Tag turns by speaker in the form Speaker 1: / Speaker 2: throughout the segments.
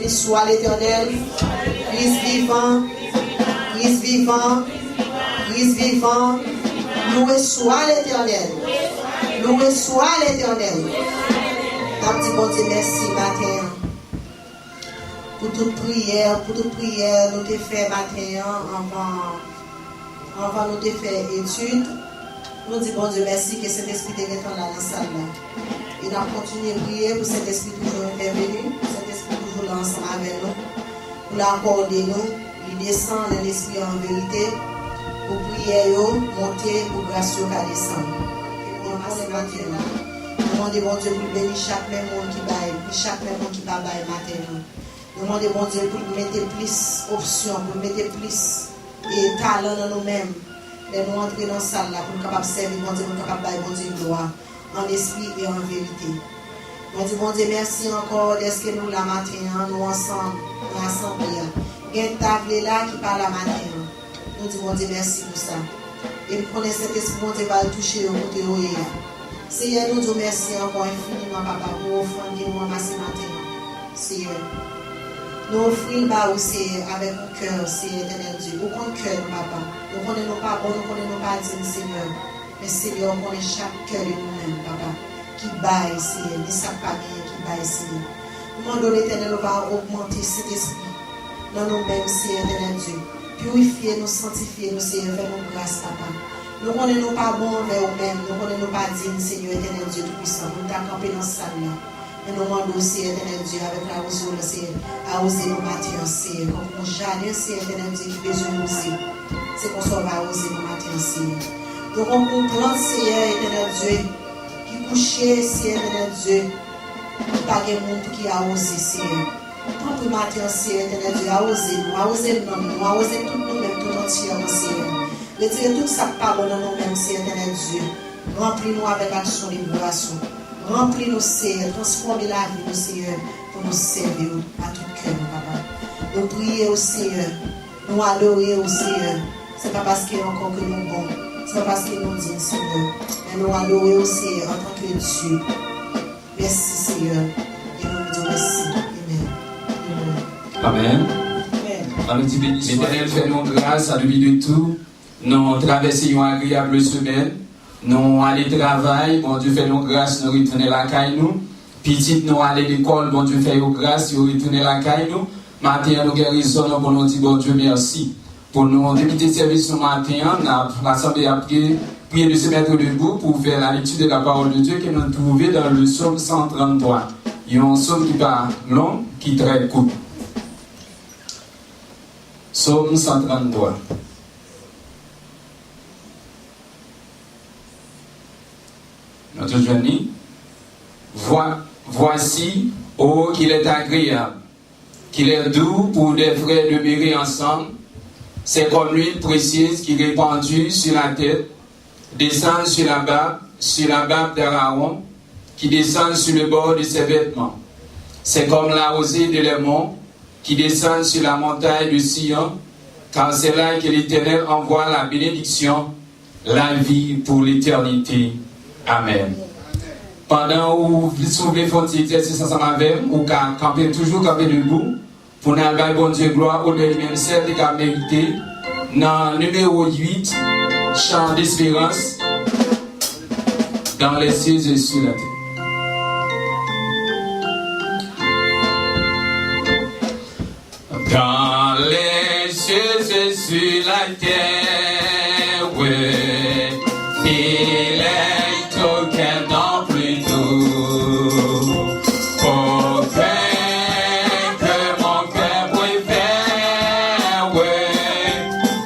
Speaker 1: Soit l'Éternel, Christ vivant, Christ vivant, Christ vivant, loué soit l'Éternel, loué soit l'Éternel. Ta petit bon Dieu, merci matin. Pour toute prière, nous te fait matin avant nous te faire étude. Nous disons bon Dieu, merci que cet esprit est dans la salle là. Et nous continuons à prier pour cet esprit toujours intervenu, pour cet esprit toujours là ensemble avec nous, pour l'accorder nous, il descend dans l'esprit en vérité, pour prier, monter, pour grâce à descendre. Et pour nous, c'est matin là. Nous demandons bon Dieu pour bénir chaque même monde qui baille, chaque même monde qui va bailler matin. Nous demandons bon Dieu pour mettre plus d'options, pour mettre plus de talent dans nous-mêmes. Et nous entrer dans la salle là pour nous capables de servir, bon Dieu, pour nous capables de bailler bon Dieu gloire. En esprit et en vérité. Bon Dieu, merci encore d'être que nous la matin, nous ensemble, nous assemblés. Il y a une table là qui parle la matin. Nous disons bon Dieu, merci pour ça. Et nous connaissons cet esprit, bon Dieu, va le toucher au côté où il est. Seigneur, nous disons merci encore infiniment, papa, pour offrir que nous ramassons matin. Seigneur. Nous offrons au Seigneur avec un cœur, Seigneur éternel Dieu. Aucun cœur, papa. Nous ne connaissons pas bon, nous ne connaissons pas dire, Seigneur. Mais Seigneur, on connaît chaque cœur de nous-mêmes, papa, qui baille, Seigneur, de sa famille, qui baille, Seigneur. Nous demandons l'Éternel, on va augmenter cet esprit dans nous-mêmes, Seigneur, éternel Dieu. Purifier nous, sanctifier nous, Seigneur, fais nous grâce, papa. Nous ne connaissons pas bon envers nous-mêmes, nous ne connaissons pas digne, Seigneur, éternel Dieu tout-puissant. Nous t'avons campé dans ce salle-là. Et nous demandons, Seigneur, éternel Dieu, avec la rosure, Seigneur, à oser nous matin, Seigneur. Comme mon jardin, Seigneur, éternel Dieu, qui besoin de nous, c'est qu'on soit à oser nous matin, Seigneur. Donc on comprend, Seigneur éternel Dieu, qui couchait, Seigneur éternel Dieu, pas de monde qui a osé, Seigneur. Tant pour matin, Seigneur éternel Dieu, a osé nous, a osé tout nous-mêmes, tout entièrement, Seigneur. Retirez tout ça pas bon dans nous-mêmes, Seigneur éternel Dieu. Remplis-nous avec l'action de libération. Remplis-nous, Seigneur, transformez la vie, nous, Seigneur, pour nous servir à tout cœur, papa. Nous prions au Seigneur, nous adorer au Seigneur. Ce n'est pas parce qu'il y a encore que nous bons. Ce n'est pas parce qu'il nous dit, Seigneur, mais nous adorons aussi en tant que Dieu. Merci, Seigneur. Et nous nous disons merci.
Speaker 2: Amen. Amen. L'Éternel fait nous grâce à lui de tout. Nous traversons une agréable semaine. Nous allons travailler. Bon Dieu fait nous grâce, nous retournons la caille nous. Petite, nous allons à l'école. Bon Dieu fait nous grâce, nous retournons la caille nous. Matin, nous guérissons pour nous dire, bon Dieu, merci. Pour nous débuter le service ce matin, l'Assemblée a prié de se mettre debout pour faire la lecture de la parole de Dieu que nous trouvons dans le psaume 133. Il y a un psaume qui pas long, qui est très court. Psaume 133. Notre journée. Voici, oh, qu'il est agréable, qu'il est doux pour des frères demeurer ensemble. C'est comme l'huile précieuse qui est répandue sur la tête, descend sur la barbe d'Aaron, qui descend sur le bord de ses vêtements. C'est comme la rosée de l'Hermon, qui descend sur la montagne de Sion, car c'est là que l'Éternel envoie la bénédiction, la vie pour l'éternité. Amen. Pendant où vous voulez faire un exercice ensemble avec vous, ou toujours camper debout, pour nous avoir bon Dieu gloire, au même celle qui a mérité, dans numéro 8, chant d'espérance, dans les cieux et sur la terre. Dans les cieux et sur la terre, oui, il est auquel non plus doux. Auquel que mon cœur préfère, oui,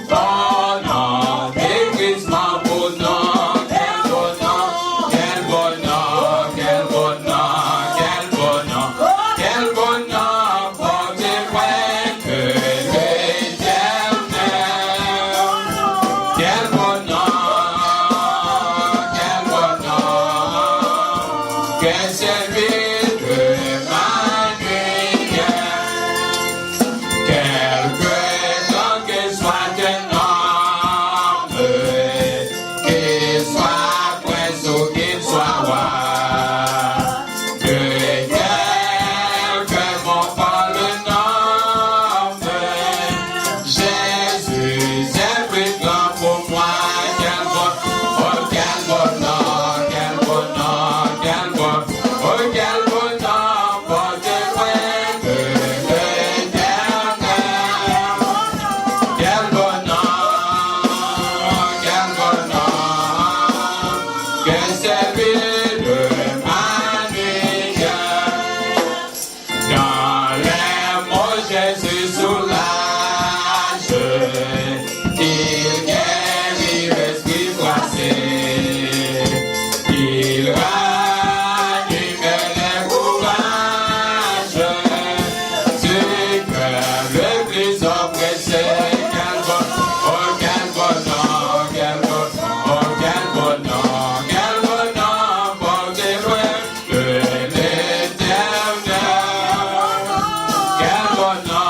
Speaker 2: bonheur, déguisement, bonheur, quel bonheur, quel bonheur, quel bonheur, quel bonheur, quel bonheur, pour des frères que l'éternel, quel bonheur, que c'est lui de ma nuit, quelque temps que soit un homme, qu'il soit prince ou qu'il soit roi, de quelque mon parle nomme, Jésus est plus grand pour moi, quel bonheur, quel bonheur, quel bonheur, quel bonheur. Oh, quel bonheur, pour des frères de l'éternel. Quel bonheur, que c'est lui de ma nuit. Dans les mots, Jésus soulage, il guérit l'esprit froissé, il ranime les courages du cœur le plus oppressé. Quel bonheur, oh quel bonheur, quel bonheur, oh quel bonheur, pour des frères de l'éternel. Quel bonheur,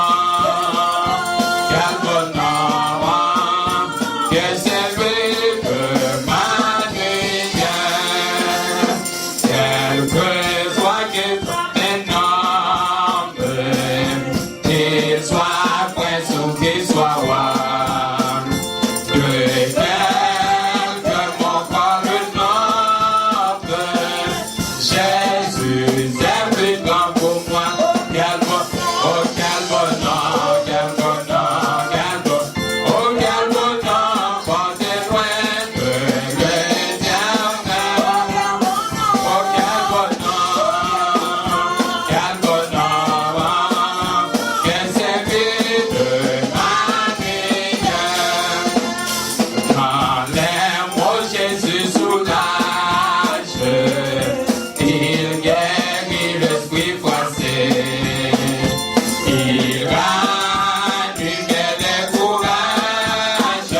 Speaker 2: que c'est lui de ma nuit. Quelque soit qu'il nomme, qu'il soit prince ou qu'il soit roi, de quelque mon corps le noble, Jésus est plus grand pour moi. Quel bonheur, oh quel bonheur, quel bonheur, quel bonheur, oh quel bonheur, pour des frères de l'éternel. Oh quel bonheur, que c'est lui de ma nuit. Dans les mots, Jésus soulage, il guérit l'esprit froissé, il ranime les courages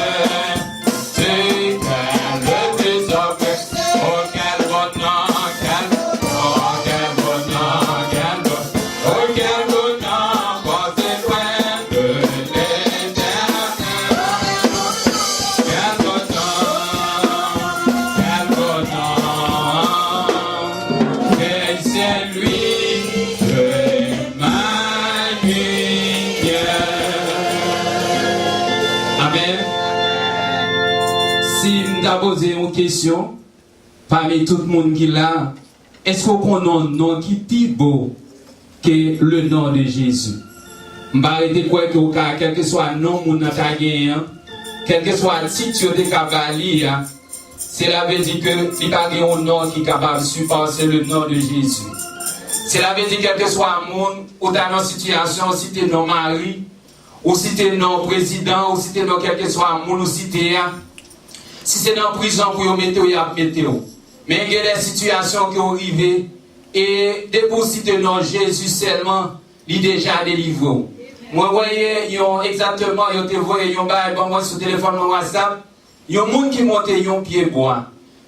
Speaker 2: du cœur le plus oppressé. Oh quel bonheur, oh quel bonheur, oh quel bonheur, pour des frères de l'éternel. Quel bonheur, que c'est lui de ma nuit. Amen. Si je t'ai posé une question, parmi tout le monde qui est là, est-ce qu'on connaît un nom qui est plus beau que le nom de Jésus? Je vais arrêter de croire que quel que soit le nom que tu as gagné, quel que soit le titre de cavalier, cela veut dire que il n'y a pas un nom qui est capable de surpasser le nom de Jésus. Cela veut dire quel que soit le monde où tu as une situation, si tu es non mari, ou si tu es non président, ou si tu es non quel que soit le monde, ou si tu es, si c'est dans la prison pour mettre, il y a mettre. Mais il y a des situations qui arrivent et dépositer dans Jésus seulement, il est déjà délivré. Moi, voyez, exactement, ils te voient, ils ont moi sur téléphone, mon WhatsApp, il y a des gens qui montent un pied bois.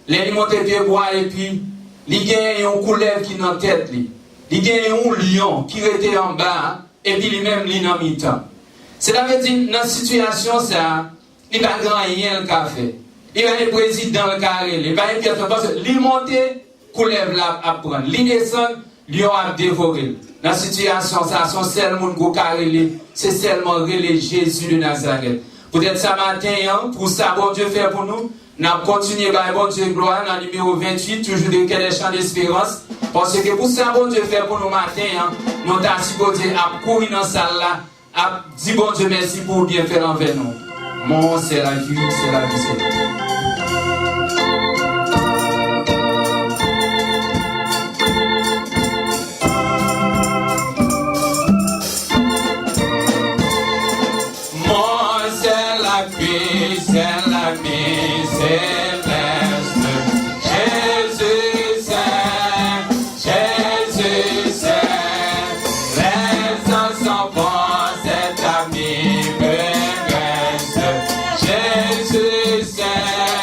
Speaker 2: Les montent un pied bois et puis, il y a un couleuvre qui est dans la tête. Il y a un lion qui était en bas et puis lui-même, il est en mi-temps. Cela veut dire, dans cette situation, ça, il n'y a pas rien qu'à faire. Il y a le président le carré, il n'y a pas une parce que il monte, couleuvre là à prendre. Il descend, lion a dévoré. Dans cette situation, ça, son seul monde qui carré, c'est seulement relais Jésus de Nazareth. Peut-être ce matin, pour ça, bon Dieu fait pour nous, nous continuons par bon Dieu gloire dans le numéro 28, toujours de quel champ d'espérance. Parce que pour ça, bon Dieu fait pour nous matin, nous avons si bon Dieu à courir dans la salle là, à dire bon Dieu merci pour bien faire envers nous. Mon c'est la vie, c'est la vie, c'est la vie.
Speaker 3: C'est la vie céleste. Jésus c'est. Les ans sont bons, cet ami me reste. Jésus c'est.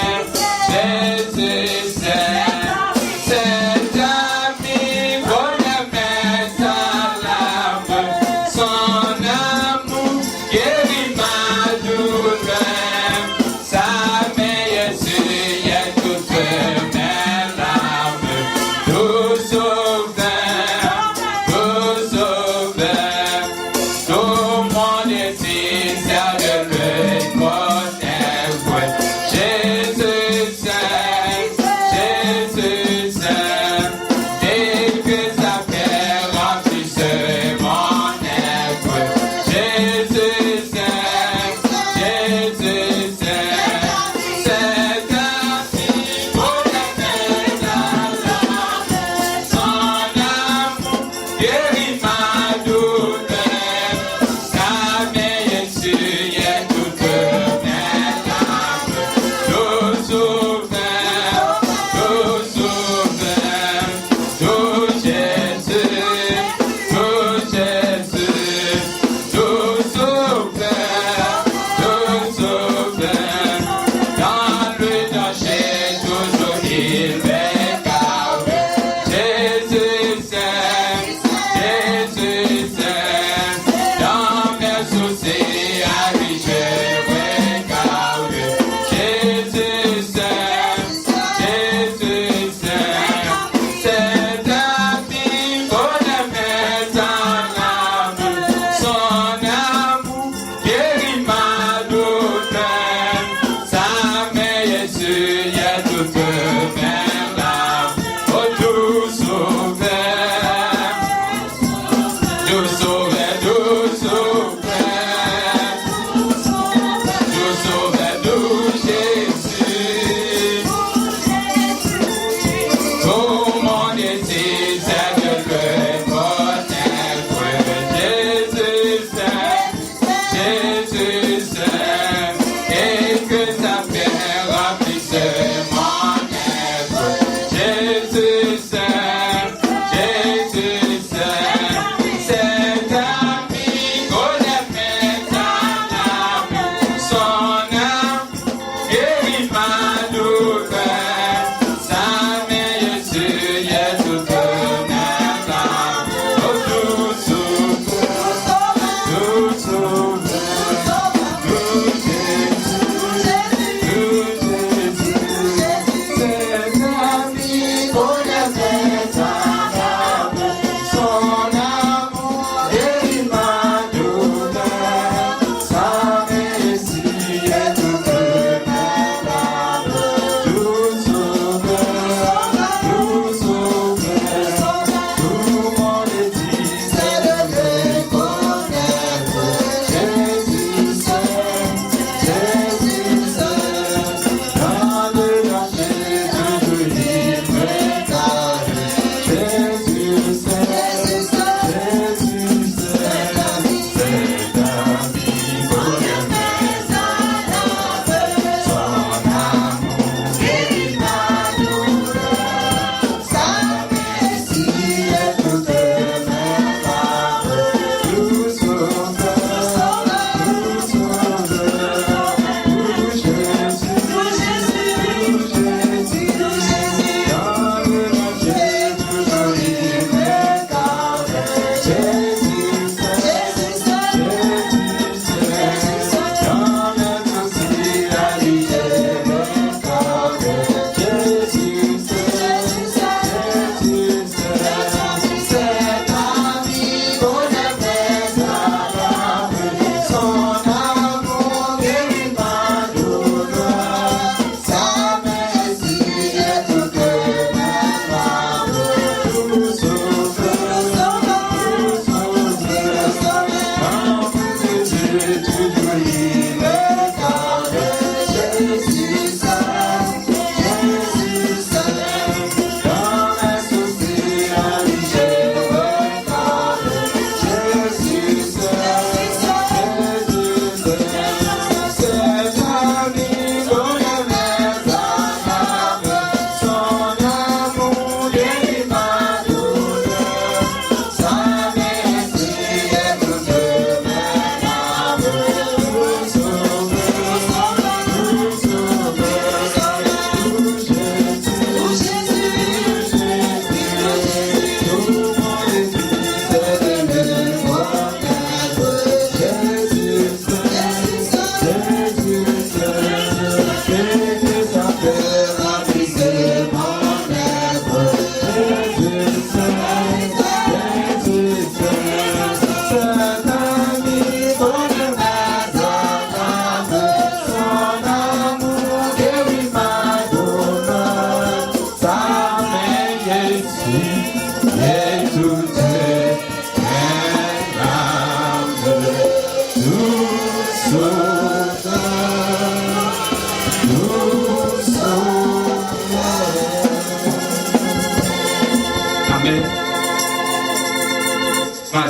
Speaker 2: Amen.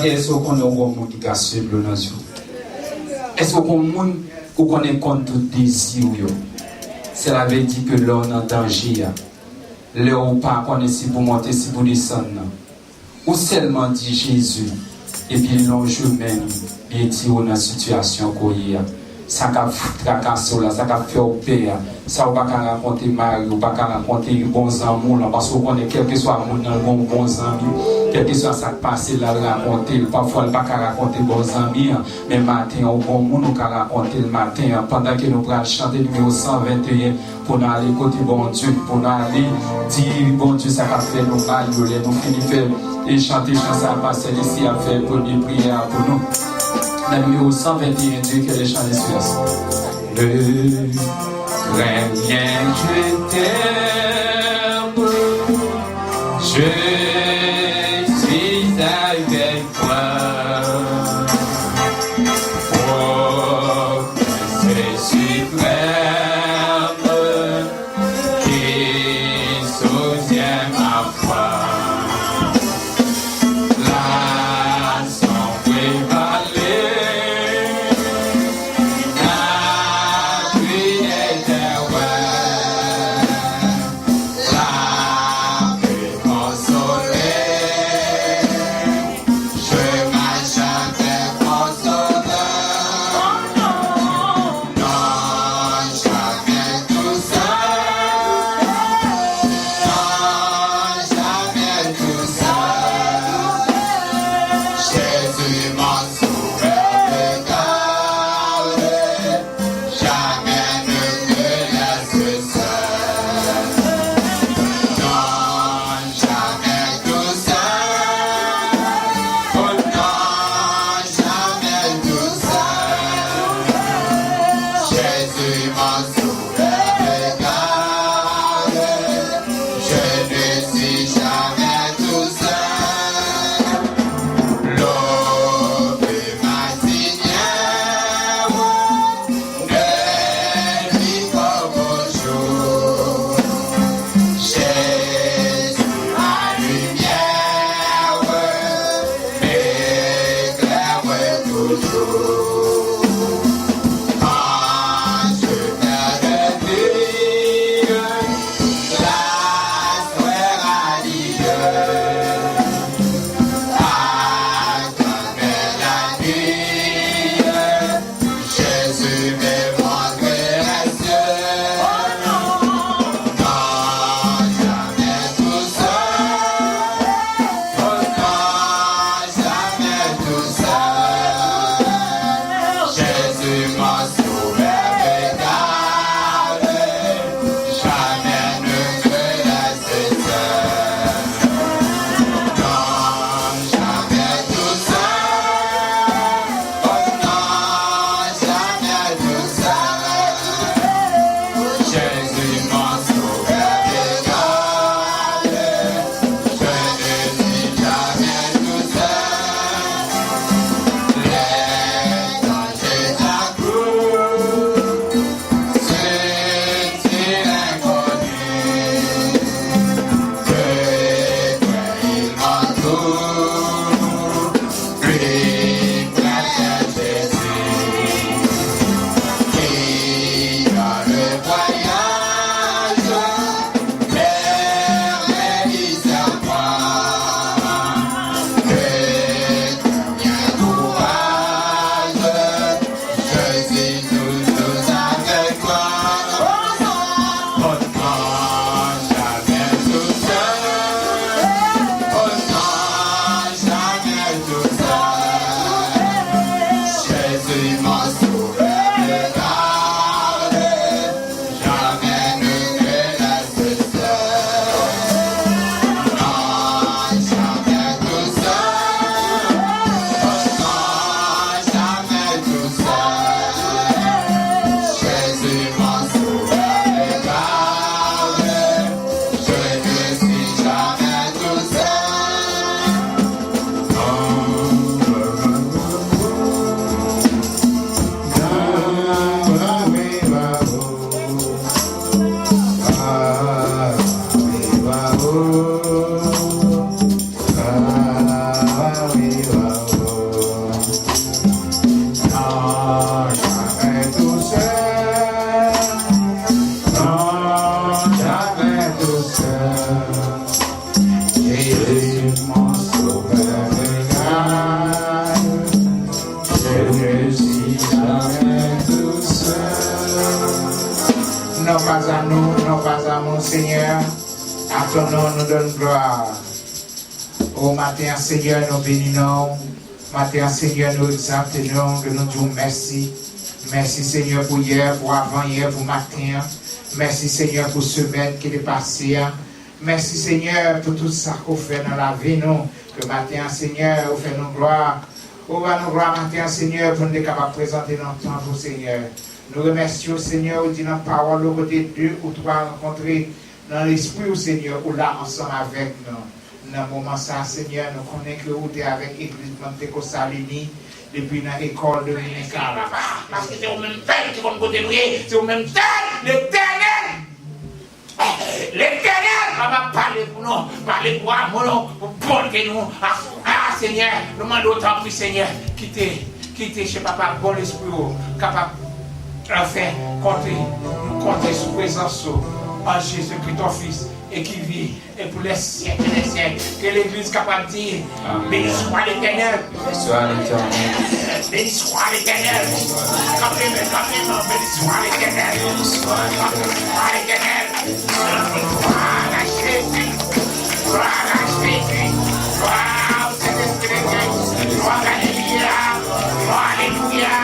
Speaker 2: Est-ce qu'on a un monde qui a suivi le nation? Est-ce qu'on monde qui connaît compte tout désir? Cela veut dire que l'on est en danger. L'on n'est pas connaît si pour monter, si pour descendre. Ou seulement dit Jésus. Et puis l'on joue même, bien dit dans la situation qu'on y a. Ça va fracasser là, ça va faire paix. Ça va pas raconter mal, ou pas raconter bons amours parce qu'on connaît quel que soit le monde dans bons amis, quel que soit ça passé là raconter. Parfois on pas raconter bons amis, mais matin au bon monde on raconter le matin pendant que nous allons chanter numéro 121 pour nous aller côté bon Dieu, pour nous aller dire bon Dieu ça va faire nous mal, nous finir faire et chanter chanson à passer ici à faire première prière pour nous. Dans le numéro 121, Dieu que les chants les suivent. Le très bien, je t'aime, je suis avec toi. Oh, c'est suprême qui soutient ma foi.
Speaker 3: douceur. Jésus, mon sauveur égal, je suis avec douceur. Non pas à nous, non pas à mon Seigneur, à ton nom nous donne gloire. Au matin, Seigneur, nous bénissons. Matin, Seigneur, nous exaltons, nous disons merci. Merci, Seigneur, pour hier, pour avant-hier, pour matin. Merci, Seigneur, pour semaine qui est passée. Merci, Seigneur, pour tout ça qu'on fait dans la vie, nous. Que matin, Seigneur, vous faites nos gloires. On va nous gloire matin, Seigneur, pour nous être capables de présenter notre temps pour Seigneur. Nous remercions, Seigneur, vous dit dans la parole, au côté deux ou trois rencontrés dans l'esprit, Seigneur, ou là ensemble avec nous. Dans le moment ça, Seigneur, nous connaissons que vous êtes avec l'église Penteco Salini depuis dans l'école dominicale. Parce que c'est au même temps qui vont côté nous, c'est au même temps, l'Éternel. L'Éternel va parler pour nous, parler pour nous, pour porter nous. Ah, Seigneur, nous demandons autant plus, Seigneur, quitter chez Papa, bon esprit, capable de faire compter sous présence en Jésus-Christ, ton Fils. Et qui vit, et pour les siècles et les siècles, que l'Église capable de dire, béni soit l'Éternel, béni soit l'Éternel, béni soit l'Éternel, béni soit l'Éternel, béni soit l'Éternel, gloire à Jésus, gloire à Jésus, gloire au Saint-Esprit, gloire Alléluia, gloire Alléluia,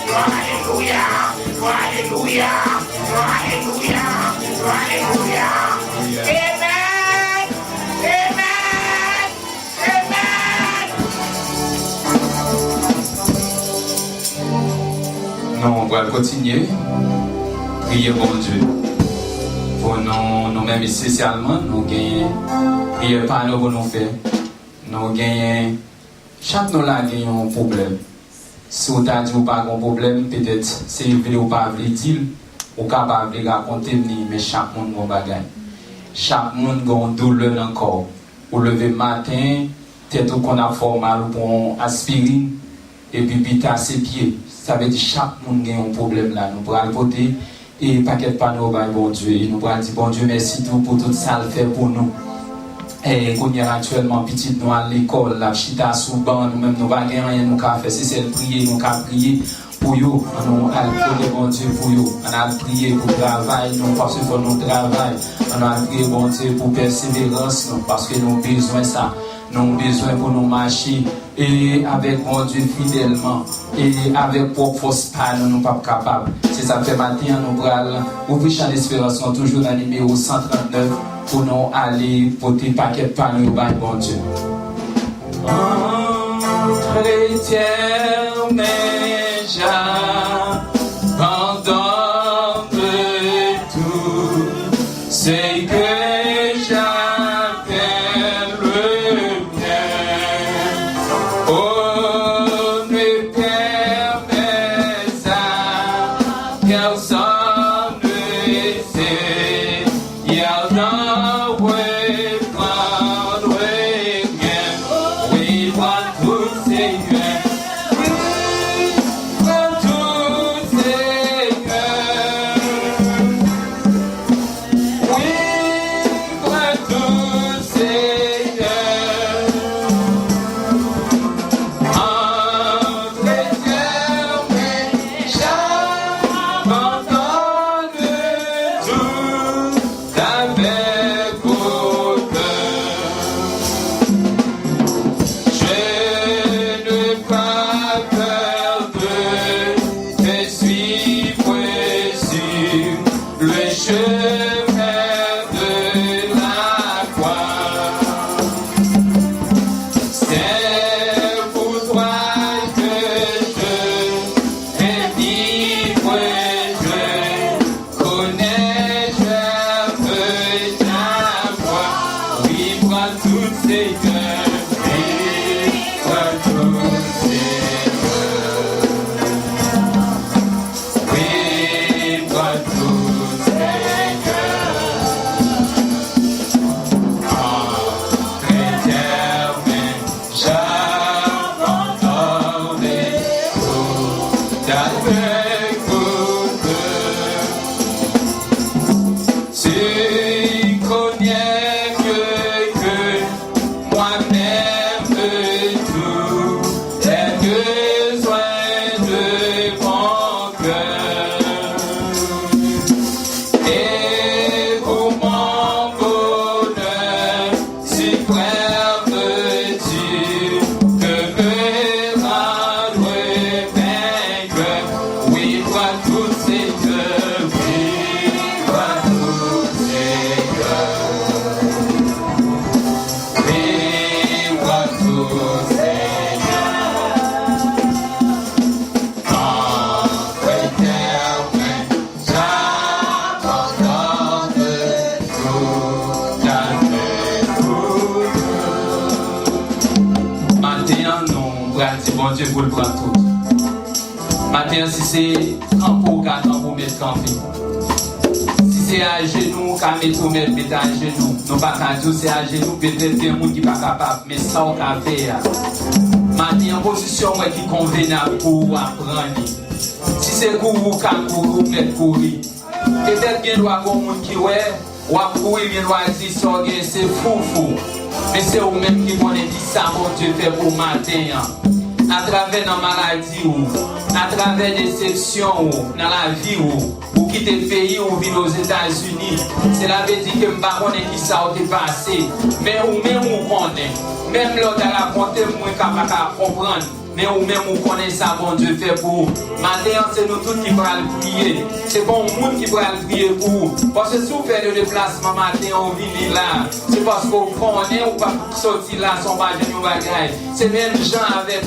Speaker 3: gloire Alléluia, gloire Alléluia, gloire Alléluia, gloire Alléluia. Amen. Amen. Amen.
Speaker 2: Non, on va continuer. Prier bon Dieu. Pour nous-mêmes spécialement, nous gagnons. Prier par nous pour nous faire. Nous gagnons. Chaque nous là gagnons un problème. Si vous avez dit ou pas un problème, peut-être si vous ne pas dire, vous capable de raconter, mais chaque monde a un bagage. Chaque monde a une douleur dans le corps. Vous levez le matin, peut-être qu'on a fait mal pour aspirine, et puis pita ses pieds. Ça veut dire que chaque monde a un problème là. Nous pourrons le voter et paquet pas nous, bon Dieu. Et nous pourrons dire, bon Dieu, merci tout pour tout ça le fait pour nous. Et qu'on y a actuellement petit nous à l'école, la chita sous banc, nous-mêmes nous pas rien, nous qu'à faire, si c'est prier, nous qu'à prier. Pour vous, on a prié bon Dieu pour vous, on a prié pour le travail, nous parce que nous travail, on a prié bon Dieu pour persévérance, nous, parce que nous avons besoin de ça, nous avons besoin pour nous marcher et avec bon Dieu fidèlement et avec propre force pas nous ne sommes pas capables. C'est ça fait matin nous allons ouvrir champ d'espérance toujours dans le numéro 139 pour nous aller porter paquet par nous bon Dieu.
Speaker 3: Chrétien, pardonne tout, c'est que j'appelle le bien. Oh, ne permets à personne de laisser, il y a un reprendre rien, oui, prendre tout Seigneur. Amen.
Speaker 2: Maintenant, nous pratique bon Dieu pour le prendre tout. Maintenant, si c'est campo, pour mettre campé. Si c'est à genoux, quand mettre à genoux. Non pas qu'à tout, c'est à genoux, peut-être qu'il y a un monde qui n'est pas capable. Mais ça, on peut faire. Maintenant, en position qui est convenable pour apprendre. Si c'est courir, ou mettre courir. Peut-être qu'il y a un monde qui ouais, ou à courir, il doit dire c'est fou. Mais c'est vous-même qui connaissez ça, mon Dieu fait pour matin. À travers la maladie, à travers des déceptions, dans la vie, ou quitter le pays, ou vivre aux États-Unis. Cela veut dire que je ne sais pas qui ça a passé. Mais vous-même, vous connaissez. Même l'autre a raconté, vous êtes capable de comprendre. Mais vous-même, vous connaissez ça, bon Dieu fait pour vous. Maintenant, c'est nous tous qui pourrons prier. C'est bon le monde qui pourra prier pour vous. Parce que si vous faites le déplacement matin, on vit là. C'est parce que vous connaissez ou pas sortir là, son bagage ou bagage. C'est même gens avec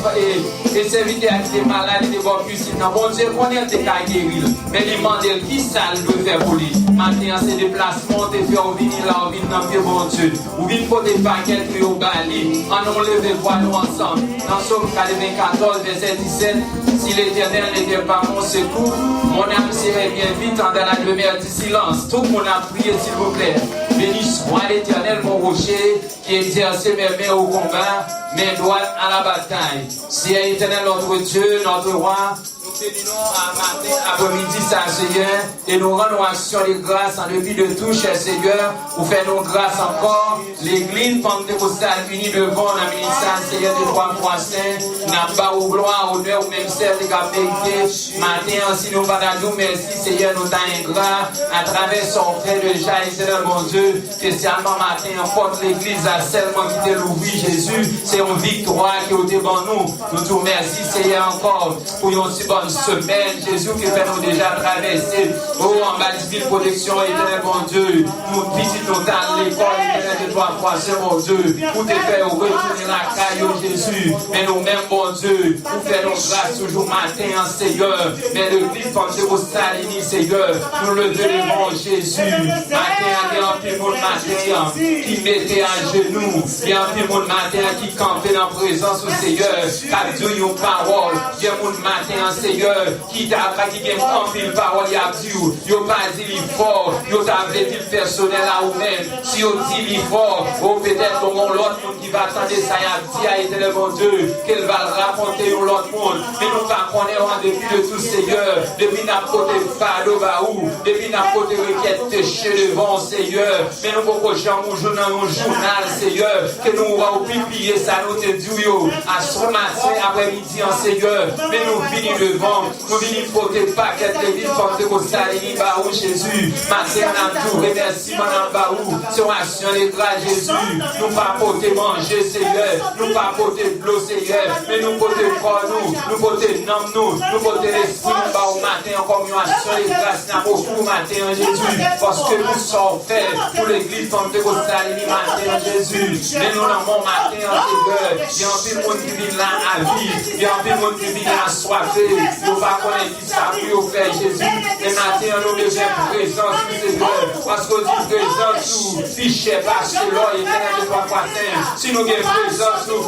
Speaker 2: les serviteurs avec des malades, des bonnes cuisines. Bon Dieu connaît des cas guéris. Mais il demande qui ça doit faire pour lui. Maintenant, c'est déplacement, tu fais, on vient là, on vient dans le bon Dieu. Vous venez pour des paquets qui au Bali. On nous lève voix nous ensemble. Dans Somme 14, verset 17. Si l'Éternel n'était pas mon secours, mon âme serait bien vite dans la demeure du silence. Tout le monde a prié, s'il vous plaît. Béni soit l'Éternel, mon rocher, qui exerce mes mains au combat, mes doigts à la bataille. Si l'Éternel, notre Dieu, notre roi, nous terminons à matin, après-midi, ça, Seigneur, et nous rendons action les grâces en dépit de tout, cher Seigneur, pour faire nos grâces encore. L'Église pentecôtale unie devant la ministère, Seigneur, de 3 fois saint, n'a pas au gloire, honneur, ou même celle de la vérité. Matin, si nous parlons, merci, Seigneur, nous t'en ingrat, à travers son frère de Jaï, Seigneur, mon Dieu, spécialement matin, porte l'Église à seulement qui t'est l'ouvri, Jésus, c'est une victoire qui est devant nous. Nous te remercions, Seigneur, encore, pour une si bonne semaine, Jésus, qui fait nous déjà traverser. Oh, en bas de protection, éternel, mon Dieu, nous visitons dans l'école, éternel, de toi, c'est mon Dieu, pour te faire retourner la caille, Jésus, mais nous-mêmes, bon Dieu, pour faire nos grâces toujours matin, Seigneur, mais l'église pentecôtale, Seigneur, nous le devons, Jésus, matin, il y a un petit monde matin qui mettait à genoux, il y a un petit monde matin qui campait dans la présence du Seigneur, qui a dit une parole, il y a un monde matin, Seigneur, qui t'a pratiqué un pile parole, il a dit, il n'a pas dit fort, il t'a dit personnel à vous-même, si il dit fort, ou peut-être comment l'autre monde qui va attendre ça, il a dit à éternel mon Dieu, qu'elle va le raconter à l'autre monde, mais nous pas connaître en dépit de tout Seigneur, depuis n'a côté fardeau baou, depuis n'a côté requête chez devant Seigneur, mais nous pouvons jamais jouer dans un journal Seigneur, que nous va publier ça, nous te disons, à ce matin après-midi en Seigneur, mais nous venons devant, nous venons porter paquet de l'église pentecôtale, baou Jésus, matin on a tout remerciement en baou, sur action les grâces Jésus, nous pas porter manger Seigneur, nous pas porter de l'eau Seigneur, mais nous porter corps nous porter nom nous porter l'esprit nous bas au matin en communion les grâces n'a beaucoup matin en Jésus, parce que nous sommes faits pour l'église pentecôtale matin en Jésus, mais nous l'avons matin en Seigneur, il y a un peu de monde qui vient là à vivre, il y a un peu de monde qui vient à soiffer, nous pas connaître qui ça pour faire Jésus, et matin nous besoin de présence du Seigneur, parce que dit présence nous, fichier parce que l'or est de trois fois saint, si nous avons présence nous,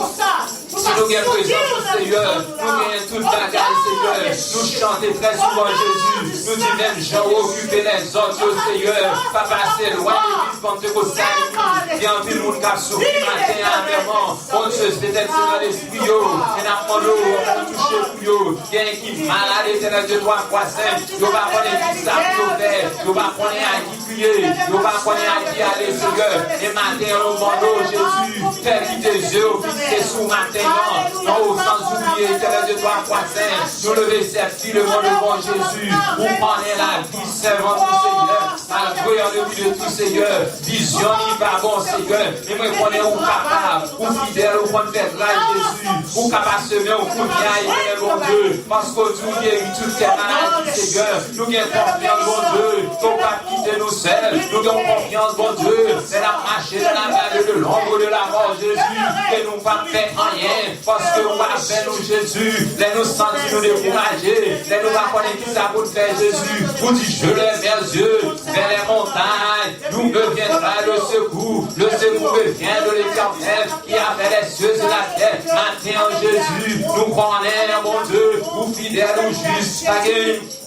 Speaker 2: si nous avons présence du Seigneur, nous avons toute bagage Seigneur, nous chantons très souvent Jésus, nous disons même Jean occuper les autres Seigneur, pas passer loin l'église pentecôtale, il y a un peu de monde qui a souffert matin amèrement, on se peut-être c'est dans l'esprit, et n'a pas l'eau, on touche le couillot, il y a un qui est malade, éternel de toi, quoi saint, il va connaître qui ça pour faire, il va connaître à qui prier, il va connaître à qui aller Seigneur, et matin on demande Jésus, fais qui tes yeux, fixés sous matin, non, sans oublier, éternel de toi, quoi saint, nous lever cette fille devant Jésus, vous prenez la vie servante du Seigneur, malgré en début de tout Seigneur, vision n'y va bon Seigneur, mais moi prenez ou capable, ou fidèle, ou bonne fête là Jésus, ou capable de semer au coup de bien, mon Dieu, parce que Dieu guérit toutes ces maladies Seigneur, nous avons confiance bon Dieu, nous ne pas quitter nous seuls, nous avons confiance bon Dieu, c'est la marche de la vallée de l'ombre de la mort Jésus, que nous ne pas faire rien, connaît, parce que nous appelons nous Jésus, les nous sentir nous décourager, les nous pas connaître qui ça pour faire Jésus, vous dites je lève vers Dieu, vers les montagnes, nous me viendra le secours me vient de l'Éternel, qui a fait les cieux et la terre, matin Jésus, nous connaissons mon Dieu, vous fidèles ou justes,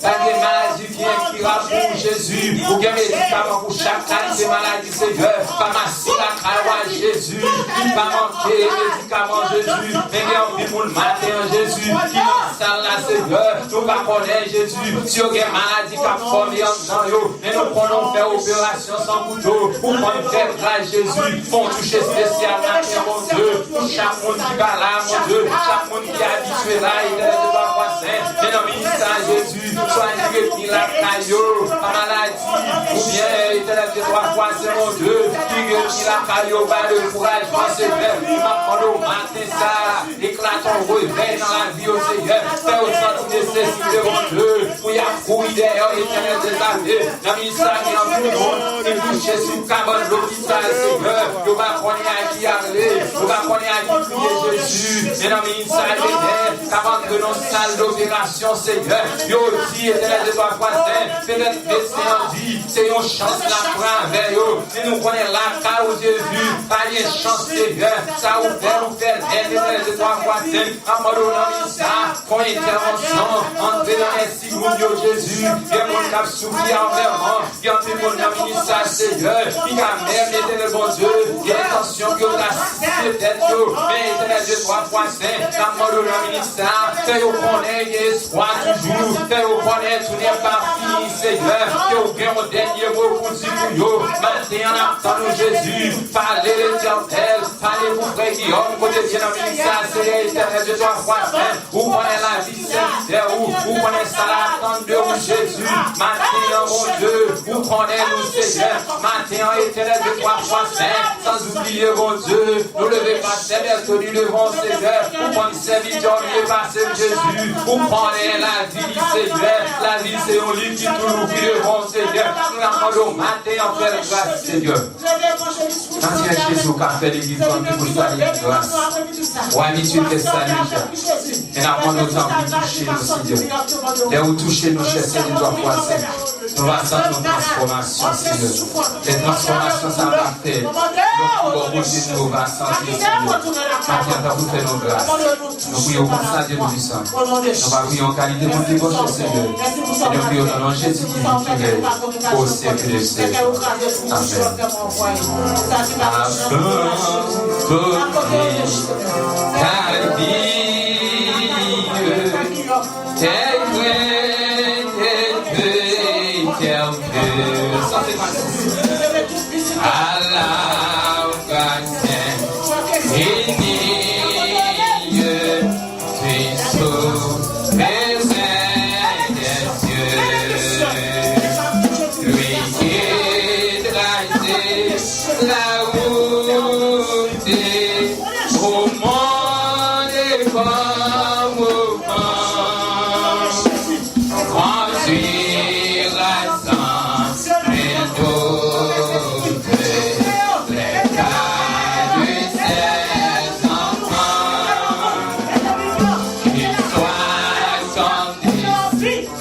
Speaker 2: pas de maladie qui raconte Jésus, ou bien médicament pour chaque qualité maladie, Seigneur, pas masser la carotte Jésus, qui va manquer les médicaments Jésus, mais bien pour le matin Jésus, qui s'en la Seigneur, nous pas connaître Jésus, si on a une maladie qui a formé en temps, mais nous prenons faire opération sans couteau, ou prendre faire grâce Jésus, font toucher spécialement mon Dieu, pour chaque monde qui va là, mon Dieu, chaque monde qui est habitué là, il est de la foi sainte, mais dans le ministère Jésus, soignez qui la caillou, la maladie, ou bien éternel de 3 fois, c'est mon Dieu, qui la caillou, par le courage, c'est vrai, il m'a demandé au matin ça, éclate ton réveil dans la vie au Seigneur, fais autant de nécessité, mon Dieu, pour y accourir d'ailleurs, éternel des années, dans le ministère, il y a tout le monde, qui touche sur cabane de l'hôpital, Seigneur, il va connaître à qui aller, il va connaître à qui prier Jésus, et dans le ministère, avant que nos salles d'opération, Seigneur, il dit, éternel de toi, peut-être médecin dit, c'est une chance la prendre avec eux. Si nous connaissons la car au Jésus, pas une chance, Seigneur, ça vous fait, éternel de toi, en mode ça, qu'on intervention, entrer dans les signes Jésus, il y a mon cap souffrir envers moi, il y a mon ministère, Seigneur, qui a même éternel bon Dieu, il y a l'intention que la peut-être, mais éternel de toi, en mode ministère, fait au connaître espoir toujours, fait au connaître tout n'est pas fini, Seigneur, que au bien au dernier mot pour dire pour nous, maintenant en attendant Jésus, parlez l'Éternel, parlez vous frère Guillaume, côté bien dans le ministère, c'est l'éternel de toi, vous connaissez la vie sincère, vous connaissez ça l'attente de vous, Jésus, maintenant mon Dieu, vous connaissez nous, Seigneur, maintenant éternel de toi, sans oublier mon Dieu, nous levez pas servir tenu devant Seigneur, vous connaissez serviteur, nous passez Jésus, vous connaissez la vie, Seigneur, la vie c'est un livre qui toujours prie devant Seigneur, nous l'attendons matin en faire grâce, Seigneur. Quand il y a Jésus qui a fait l'église, pour toi, grâce. Ou habitude de salut, et nous avons temps pour toucher nos Seigneur. Et où toucher nos chers Seigneur, nous doit passer. Nous allons sentir une transformation, Seigneur. Cette transformation, ça va faire. Donc, nous va sentir, Seigneur. Maintenant, vous faites nos grâces. Nous prions comme ça, Dieu nous dit ça. Nous va prier en qualité de dévotion, Seigneur. Et nous prions dans le nom de Jésus qui vit au siècle des siècles. Amen. Ta vie, tel à la occasion, la route au monde est comme au vent, conduire sans et d'autres les cas de ses enfants, qu'ils soient sans différence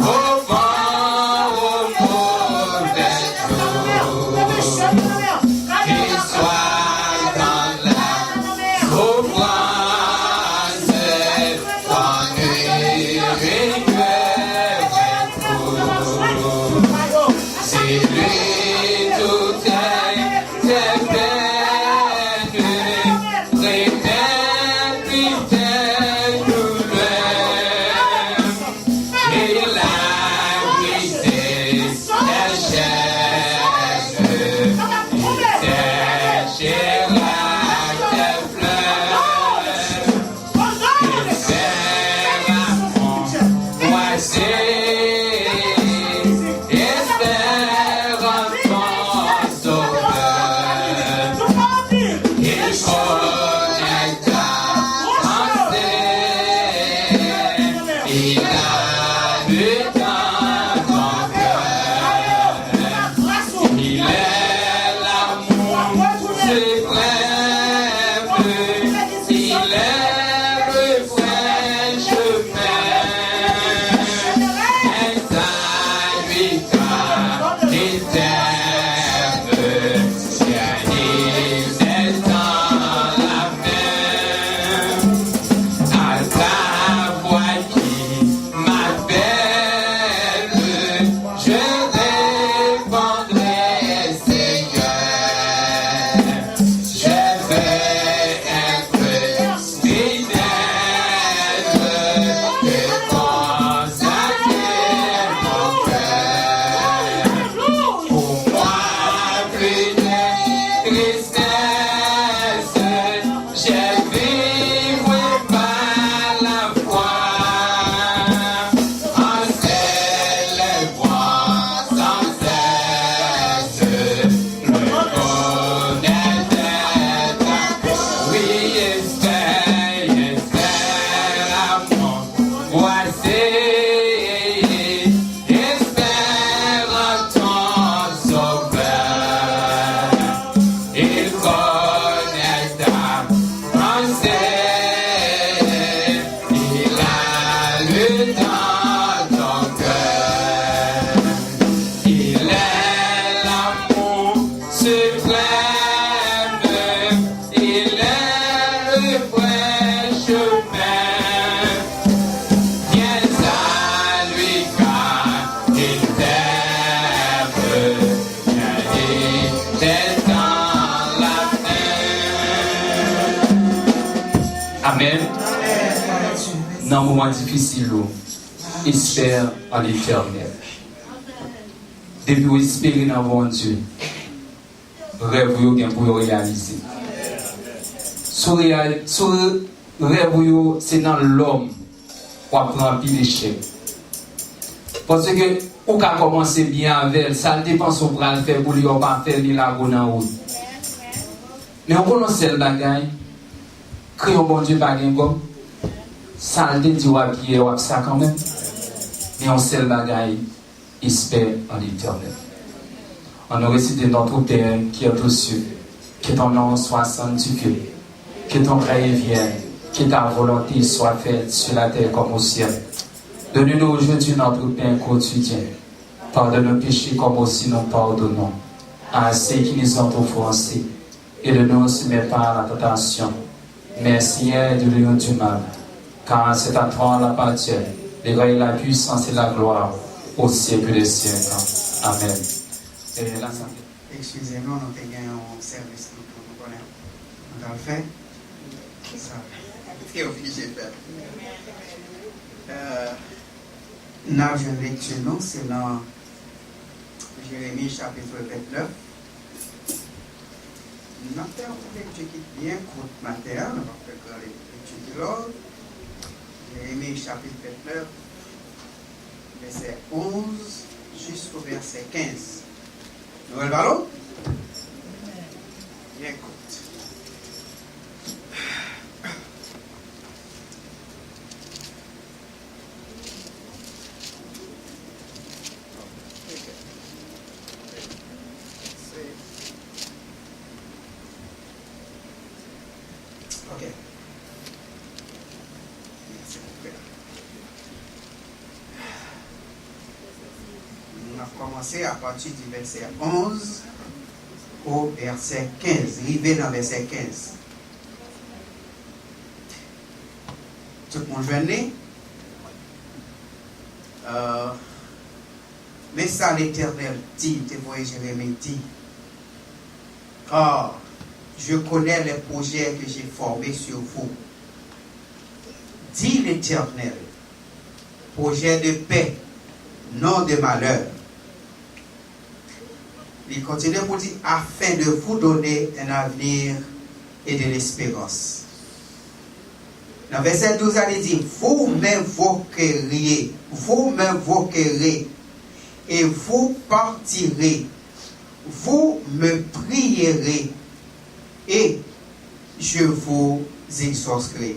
Speaker 2: au vent, au mauvais jour, qu'ils soient dans la souffrance, ennui et cœur, c'est lui tout est peine, remède puis tes douleurs, et la vérité séchera tes fleurs, il sera moisé, espérance Amen. Dans un moment difficile, espère en l'éternel. Depuis vous espérez dans mon Dieu, rêve vous pour réaliser. Sur rêve c'est dans l'homme pour apprendre pile échec. Parce que ou qu'à commencer bien avec ça dépend son bras le faire pour lui pas faire ni la bonne en route. Mais on connaît celle bagaille créer un bon Dieu bagaille comme ça le dit wa pied wa ça quand même. Mais on seul bagaille espère en l'éternel. On a récité notre Père qui est aux cieux, que ton nom soit sanctifié, que ton règne vienne, que ta volonté soit faite sur la terre comme au ciel. Donne-nous aujourd'hui notre pain quotidien. Pardonne nos péchés comme aussi nous pardonnons à ceux qui nous ont offensés. Et ne nous soumets pas à la tentation, mais Seigneur, de l'union du mal. Car c'est à toi la partie, la puissance et la gloire au siècle des siècles. Amen. Et là, ça fait.
Speaker 4: Excusez-nous, nous avons un service nous connaissons. On a le fait. Ça. C'est obligé de faire. Nous avons une lecture, c'est dans Jérémie chapitre 29. Nous avons une lecture qui est bien courte matin, nous avons fait la lecture de l'ordre. Jérémie chapitre 29, verset 11 jusqu'au verset 15. Noël Ballon? Bien courte. Ok. On a commencé à partir du verset 11 au verset 15. Arrivé dans verset 15. Tout le monde venait. Mais ça l'Éternel dit, te voyez Jérémie dit, car je connais les projets que j'ai formés sur vous. Dit l'Éternel, projet de paix, non de malheur. Il continue pour dire, afin de vous donner un avenir et de l'espérance. Dans verset 12, il dit, vous m'invoquerez, et vous partirez, vous me prierez, et je vous exaucerai.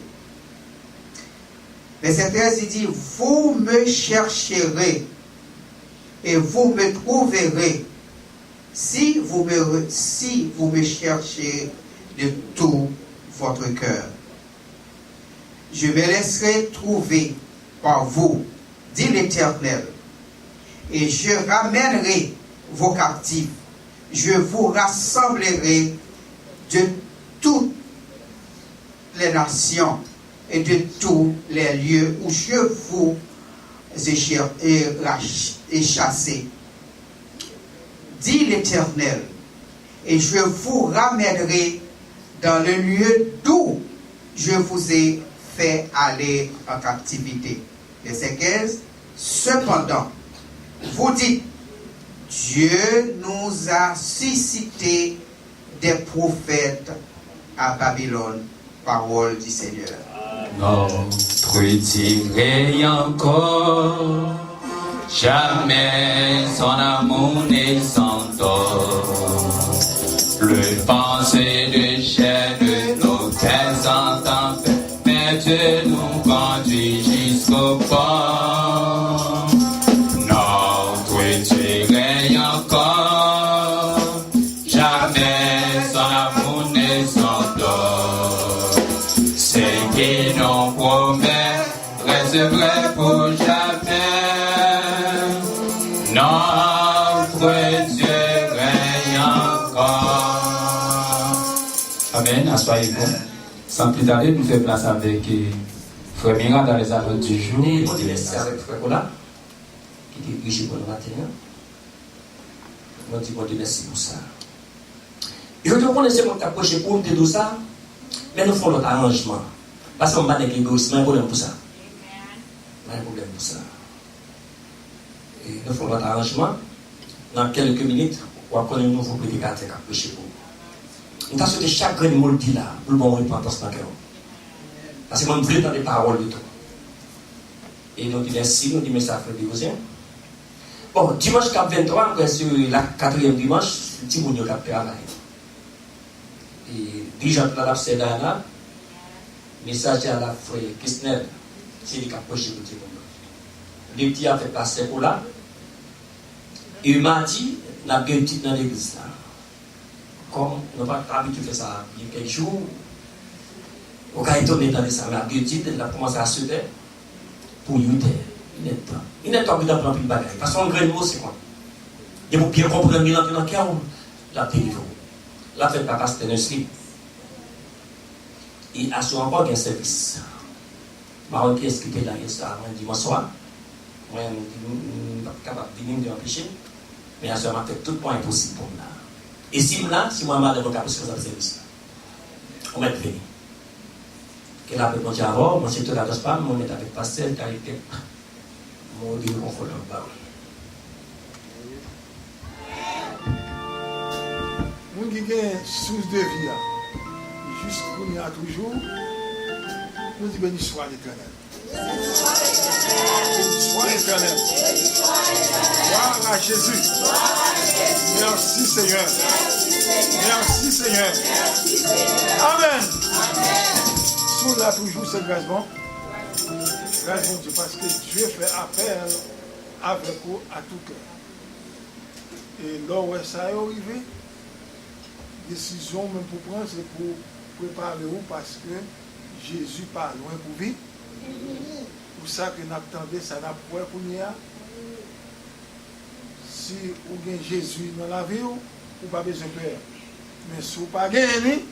Speaker 4: Verset 13, il dit, vous me chercherez, et vous me trouverez, si vous me cherchez de tout votre cœur. Je me laisserai trouver par vous, dit l'Éternel, et je ramènerai vos captifs. Je vous rassemblerai de toutes les nations et de tous les lieux où je vous ai chassés. Dit l'Éternel, et je vous ramènerai dans le lieu d'où je vous ai fait aller en captivité. Verset 15. Cependant, vous dites, Dieu nous a suscité des prophètes à Babylone, parole du Seigneur.
Speaker 2: Notre tiré encore, jamais son amour n'est sans tort. Le pensée de chair de nos têtes en tempête, mais Dieu nous conduit jusqu'au port. Notre tiré encore, jamais son amour n'est sans tort. Ce qui nous promet reste vrai pour jamais. Notre Dieu règne encore. Amen. Assoyez-vous. Sans plus tarder, nous faisons place avec Frère Mira dans les annonces du jour.
Speaker 5: Et on laisse avec Frère Cola, qui est riche pour le matin. On dit bon Dieu merci pour ça. Et je te connais ce qu'on t'a approché pour tout ça, mais nous faisons notre arrangement. Parce qu'on va avec l'égoïsme, il y a un problème pour ça. Il y a un problème pour ça. Et nous faisons notre arrangement. Dans quelques minutes, on va connaître un nouveau prédicateur qui a prêché pour nous. Nous avons souhaité chaque grain de mot dit là, pour le bon repentance dans le cœur. Parce que moi, je veux dans les paroles de tout. Et nous disons merci, nous disons merci à Frère Bigosien. Bon, dimanche 23, sur la 4e dimanche, c'est petit monde qui a travaillé. Et déjà, dans la Sédana, message à la Frère Kistner, c'est lui qui a prêché pour tout le monde. Les petits ont fait passer pour là. Et il m'a dit, on a bien petit dans l'église. Comme on n'a pas habitué de faire ça il y a quelques jours, on a étonné dans ça, mais on a bien petit, on a commencé à se faire pour y être. Il n'est pas obligé d'apprendre plus de bagages. Parce qu'on grain de mot, c'est quoi? Et pour bien comprendre, il y a un cœur, la télévision. La fête papa, c'était un slip. Et assure encore qu'il y a un service. Maroc qui est inscrit là, il y a ça, dimanche soir. Moi, je ne suis pas capable de venir m'empêcher. Mais à ce moment, fait tout point impossible pour moi. Et si là, si moi, je suis capable de faire ce service, on va être venu. Que la paix, mon Dieu, avant, mon secteur la pas, mon est avec pastel, carité. Mon Dieu, confort dans le parole.
Speaker 6: Mon qui a une source de vie, jusqu'où il y a toujours, nous disons béni soit l'Éternel. Béni soit l'Éternel. Gloire à Jésus. Merci Seigneur. Merci Seigneur. Amen. Sous là toujours c'est grâce bon. Grâce bon Dieu parce que Dieu fait appel avec vous à tout cœur. Et là où ça est arrivé, décision même pour prendre, c'est pour préparer vous parce que Jésus pas loin pour vivre. Pour ça que nous attendons, ça n'a pas pour nous. Si vous avez Jésus dans la vie, vous n'avez pas besoin de peur. Mais si vous n'avez pas gagné,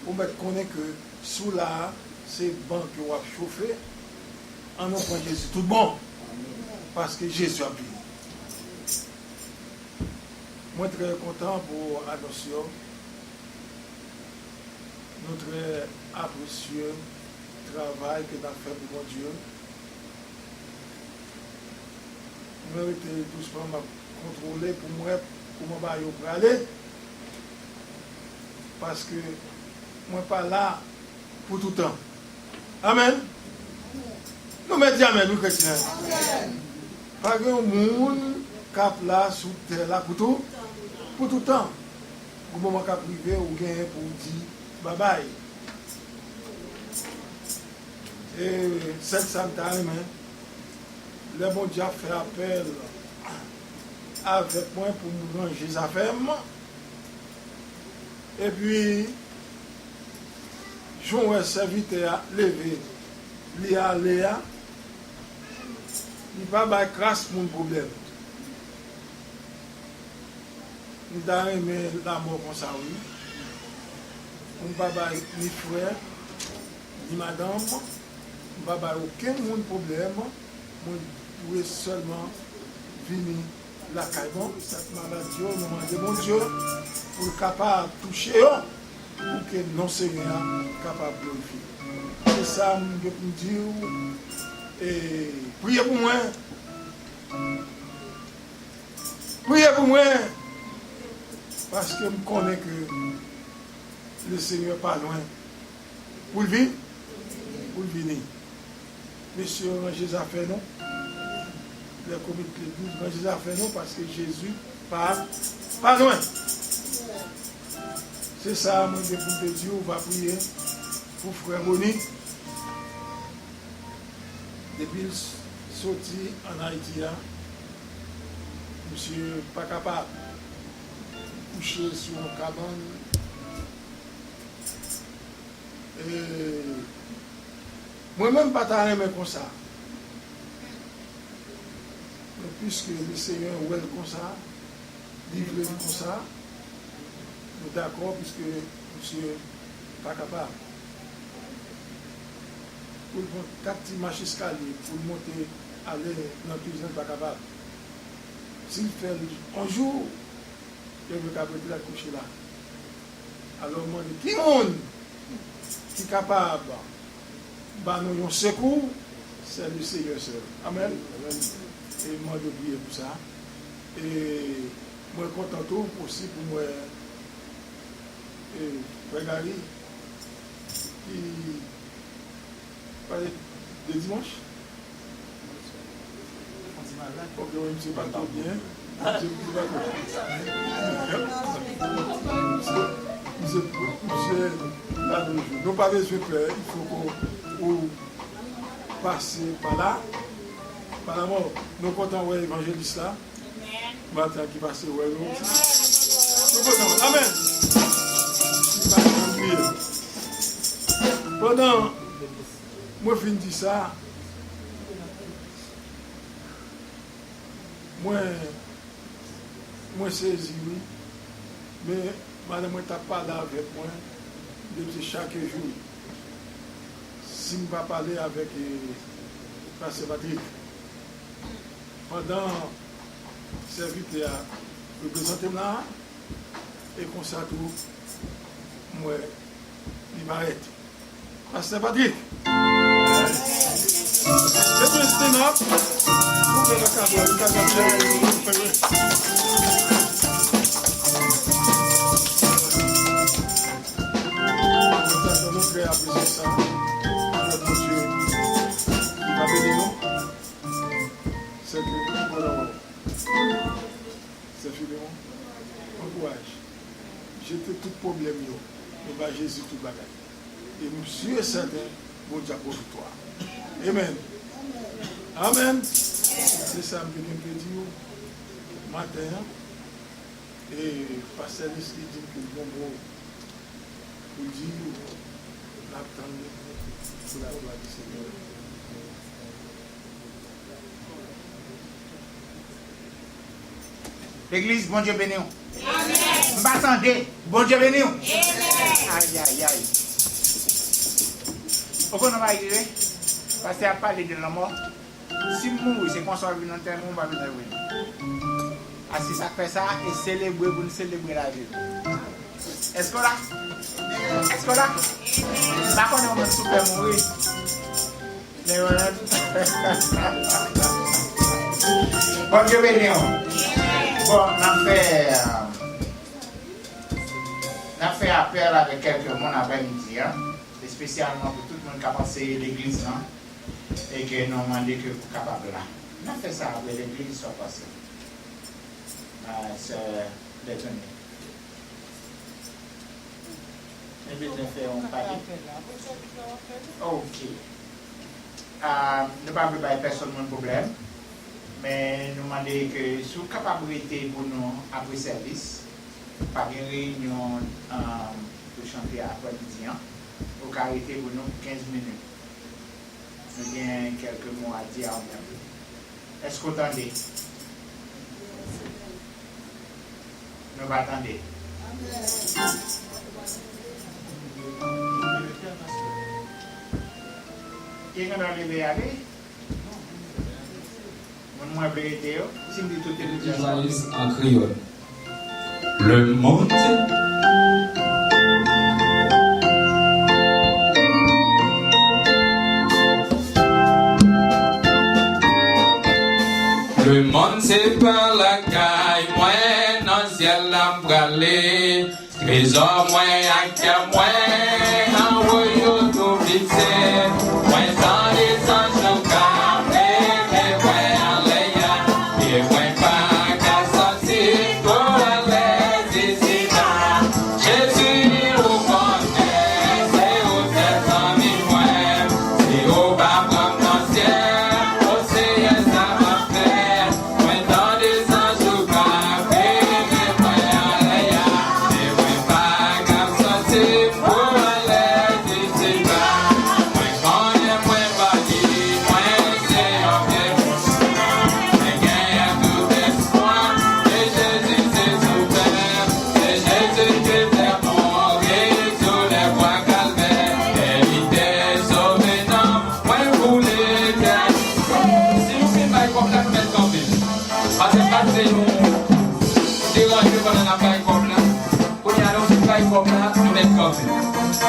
Speaker 6: vous connaissez que sous là, c'est bon que vous avez chauffé. En nous prend Jésus tout bon. Parce que Jésus a payé. Moi, très content pour annoncer notre apprécieux travail que nous avons fait pour mon Dieu. Nous avons été doucement contrôlés pour moi, comment je vais aller. Parce que moi, pas là pour tout le temps. Amen. Nous mettons Amen, nous chrétiens. Pas de monde qui là sous terre là pour tout le temps. Au moment où privé ou gagner pour dire bye bye. Et cette sometime, le bon Dieu a fait appel avec moi pour me ranger les affaires. Et puis, je vais serviteur lever, Léa, il va pas crasse mon problème. Il a aimé la mort comme ça, oui. On ne va pas ni frère, ni madame, on ne va pas aucun problème. On doit seulement venir la caille. Cette maladie, on demande mon Dieu pour capable de toucher, pour que non Seigneur capable de glorifier. C'est ça que je peux dire. Et priez pour moi. Priez pour moi. Parce que je connais que le Seigneur n'est pas loin. Pour le vivre, pour le venir. Monsieur, rangez les affaires, non? Le comité de 12, rangez les affaires, non? Parce que Jésus pas loin. C'est ça, mon Dieu, pour Dieu, on va prier pour Frère Monique. Depuis sorti en Haïti, monsieur pas capable de coucher sur une cabane. Moi-même, pas t'arrêter comme ça. Mais puisque le Seigneur est comme ça, livré comme ça, nous sommes d'accord, puisque monsieur n'est pas capable. Pour prendre 4 petits marches escaliers, pour monter, aller dans la cuisine, pas capable. S'il fait un jour, il veut capable de la coucher là. Alors, moi, qui monde qui est capable bah, nous un secours, c'est le Seigneur seul. Amen. Et moi, je prie pour ça. Et moi, content tout aussi pour moi. Et regarder qui parlait de dimanche. Ok, oui, je ne sais pas trop bien. Nous pas besoin de pleurer, il faut qu'on passe par là. Par la mort, nous comptons voir l'évangéliste là. Matin qui passe ouais nous. Nous comptons. Amen. Pendant moi fin dit ça. Moi saisi oui. Mais madame moi t'a parlé avec moi depuis chaque jour. Si je ne pas parler avec Pasteur Patrick. Pendant le serviteur a représenté là, et comme ça tout, moi, il m'arrête. Pasteur Patrick, je vais stand up pour le c'est Philémon, encourage. J'étais tout problème, mais bah Jésus tout bagage. Et nous sommes certains, bon Dieu pour victoire. Amen. Amen. C'est ça que je peux dire matin. Et Pasteur Leslie dit que le bon mot pour dire, l'attendre pour la gloire du Seigneur.
Speaker 3: L'église, bon Dieu béni. Amen. M'attendez, bon Dieu béni. Amen. Aïe, aïe, aïe. Pourquoi on va arriver? Parce qu'il a parlé de la mort. Si nous, c'est qu'on soit venu dans le terre, on va venir. Ah, si ça fait ça, et célébrer, vous célébrer la vie. Est-ce qu'on l'a? Est-ce qu'on l'a? Par contre, on va super mourir. Mais voilà. Bon Dieu béni. Bon, on a fait appel avec quelques monde après-midi, spécialement pour tout le monde qui a passé l'église, et qui nous demandé que vous capable là. On a fait ça avec l'église soit passée. C'est détonné. Et bien, fait on parle. Ok. Nous ne pouvons pas personne de problème. Mais nous demandons que sous capacité pour nous après service, par une réunion pour chanter après-midi, au carité pour nous 15 minutes. Nous avons quelques mots à dire en même. Est-ce que vous entendez? Nous attendons. Qui est levé aller?
Speaker 2: J'analyse en créole. Le monde c'est par la caille, moi, dans le ciel l'embralé, trésor, moi, à cœur, moi, en royaume tout fixé, moi, dans les anges,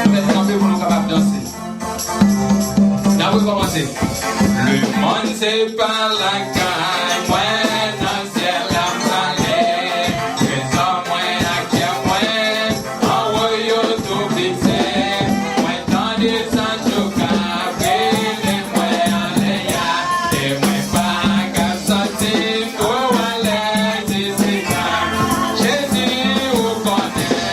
Speaker 2: Nous mettons campé pour nous capables de danser. peut commencer. Le monde c'est pas la caille, moi dans le ciel la salée. Les hommes moins à qui moins, en royaume tout fixé. Moi dans des santos cafés, les moins à l'éa. Et moi pas qu'à sortir pour aller d'ici là. Jésus vous connaît,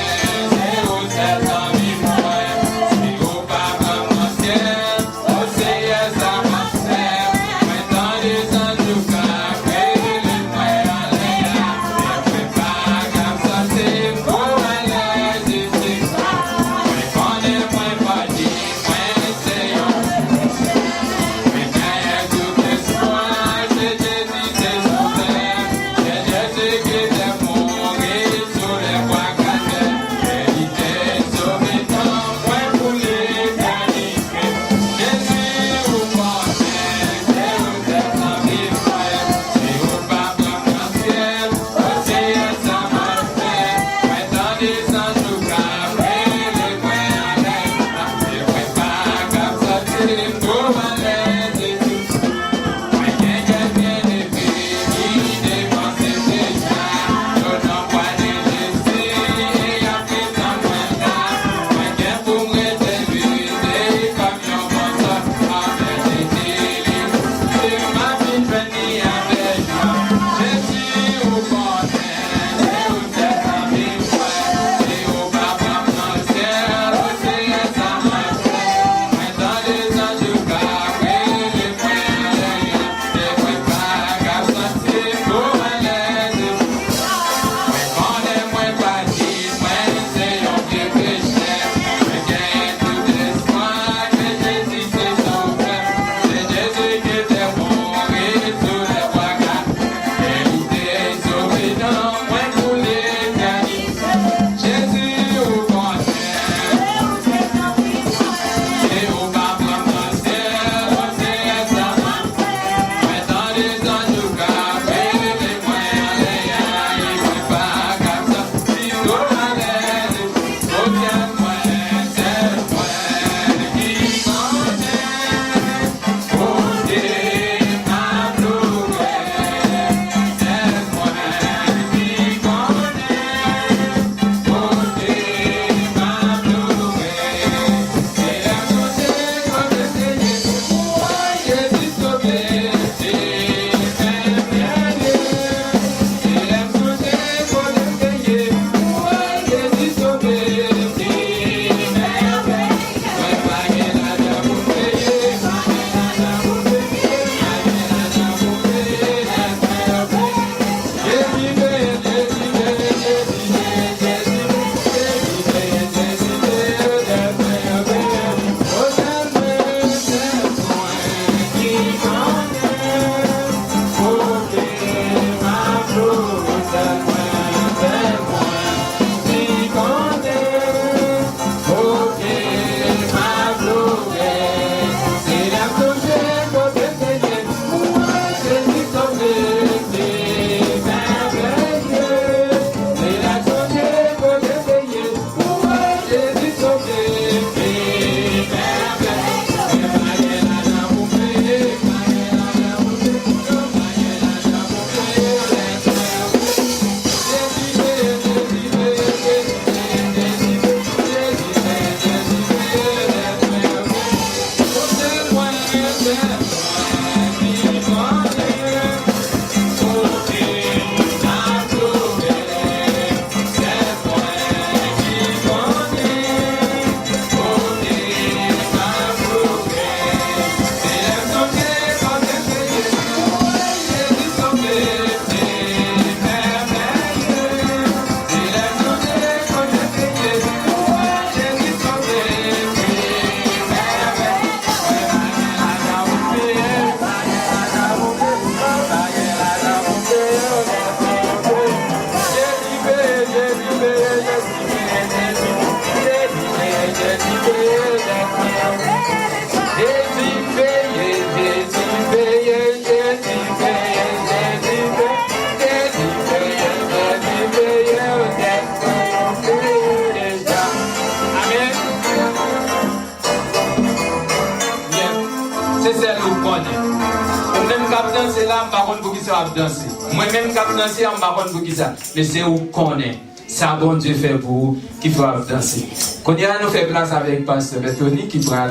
Speaker 2: c'est où c'est dans mes poings. Si vous pas comme mon ciel, oh c'est ça ma sœur. Moi dans des santos cafés, les moins à l'éa. Et moi pas qu'à sortir pour aller d'ici là. Moi connais moi pas dit, moi c'est yon. Mais derrière tout espoir, c'est Jésus, c'est son frère. C'est Jésus qui t'est mort sur les bois cassés. Il t'est sauvé dans moi pour l'éternité. Jésus vous connaît, c'est où c'est dans mes frères. Si vous pas comme un ciel, aussi ça m'a fait. Moi dans des santos cafés, les moins à l'aise. Et moi pas comme ça, c'est pour aller d'ici. Moi quelqu'un bien défini, dépenser déjà. Je n'en vois des Jésus, et a fait tant moins là. Moi qu'un pour me réserver, comme yon bon sort, avec des délires. C'est ma vie venue avec moi. Jésus vous connaît, c'est où c'est dans mes frères. C'est au papa mon ciel, c'est ça m'a fait. Moi dans les santos cafés, les moins à l'air. Et moi pas qu'à sortir pour aller d'ici. Mais connais-moi pas dit, moi c'est yon qui péché. Mais gagne tout espoir, que Jésus c'est son frère. C'est Jésus qui t'est mort sur les bois cassés. Et il t'est sauvé dans moi pour l'éternité. Jésus vous connaît, c'est au papa mon ciel, c'est ça m'a fait. Moi dans les santos cafés, les moins à l'air. Il ne pas comme ça, si vous allez, oh c'est moi qui connais. Oh Dieu m'a prouvé, c'est moi qui connais. Oh Dieu m'a prouvé, et la beauté comme le Seigneur, moi Jésus sauvé, il fait bien Dieu. Et la beauté comme le Seigneur, moi danser là, par contre, pour qui ça va danser. Moi-même, qui va danser, par contre, pour qui ça. Mais c'est où qu'on est. Ça, bon Dieu fait pour vous, qui va danser. Quand il y a nous fait place avec Pasteur Bethony, qui va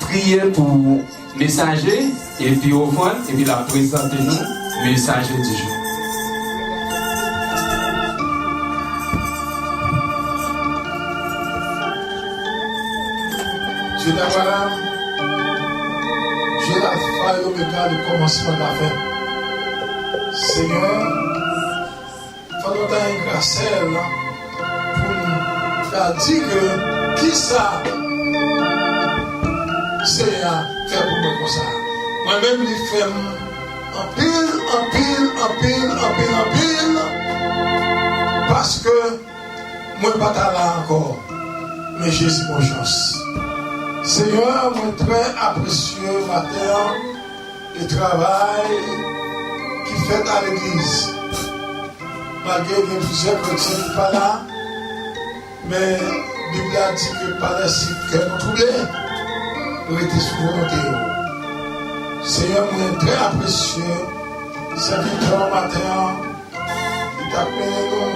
Speaker 2: prier pour messager, et puis offrande, et puis la présenter nous, messager du jour.
Speaker 6: Dieu d'Abraham, Dieu l'alpha et l'oméga, le commencement de la fin. Seigneur, fais-nous une grâce pour nous faire dire que qui ça, Seigneur, fait pour moi comme ça. Moi-même, je fais en pile, parce que moi, je ne suis pas là encore, mais Jésus, mon chance. Seigneur, moi très apprécieux matin le travail qui fait à l'église. Malgré qu'il y a plusieurs chrétiens qui ne sont pas là, mais la Bible a dit que par les sites que nous troublés, nous étions sous volonté. Seigneur, moi très apprécieux, serviteur matin, qui t'appelle nous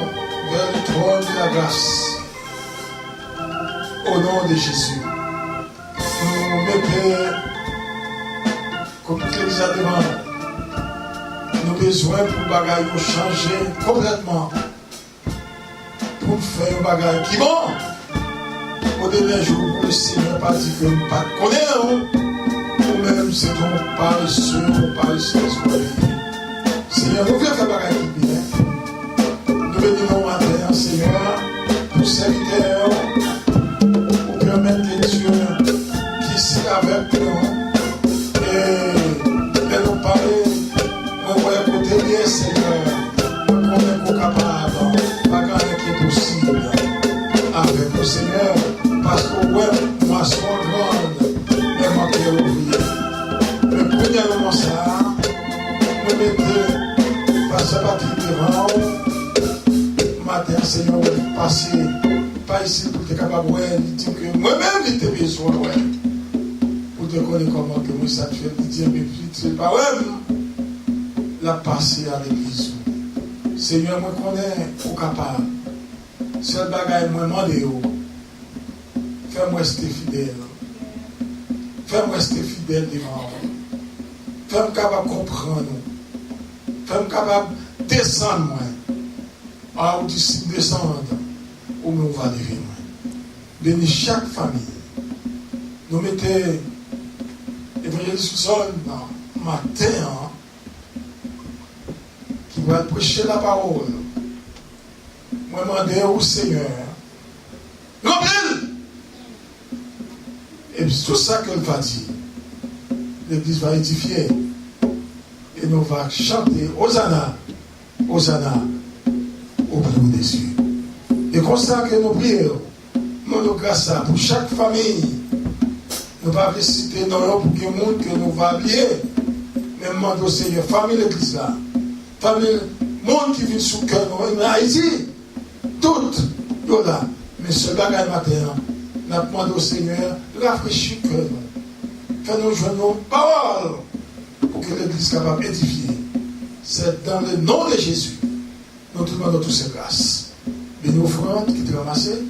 Speaker 6: vers le trône de la grâce. Au nom de Jésus. Nous mettons, comme toute l'église a demandé, nous avons besoin pour bagaille changer complètement. Pour faire un bagaille qui bon. Au dernier jour, le Seigneur n'a pas dit que nous ne connaissons pas. Nous-mêmes, c'est ton paresseux, Seigneur, nous voulons faire bagaille qui bien. Nous bénissons matin, Seigneur, pour serviteur, pour permettre que Dieu ici avec nous et nous parler, nous voyons côté bien, Seigneur, nous connaissons capable, pas grand qui est possible avec le Seigneur, parce que ouais, moi, je suis grande, mais moi qui ai oublié. Le premier moment, ça, nous mettons, parce que Patrick devant, matin, Seigneur, passer, pas ici pour être capable de dire que moi-même, j'ai besoin, ouais. De connaître comment que moi ça fait de dire mais puis c'est pas ouais la passer à l'église. Seigneur moi connais au capable. Seul bagaille moi demandé fais-moi rester fidèle. Fais-moi rester fidèle devant. Fais-moi capable de comprendre. Fais-moi capable de descendre moi. Ah ou descendre où nous va lever moi. Bénis chaque famille. Nous mettons évangéliste Susan matin qui va prêcher la parole. Moi, je demande au Seigneur, remplis. Et puis tout ça qu'elle va dire, l'église va édifier. Et nous va chanter Hosanna, Hosanna au plus haut des cieux. Et comme ça que nous prions, nous grâce pour chaque famille. Nous ne pouvons pas citer non pour que le monde que nous va oublier. Mais demande au Seigneur, famille l'église là, famille, monde qui vit sous le cœur, mais Haïti, toutes, là. Mais ce bagage matin, nous demandons au Seigneur, rafraîchir le cœur. Fais-nous jouer nos paroles pour que l'église soit capable d'édifier. C'est dans le nom de Jésus. Nous te demandons toutes ces grâces. Bénis l'offrande qui te ramassée.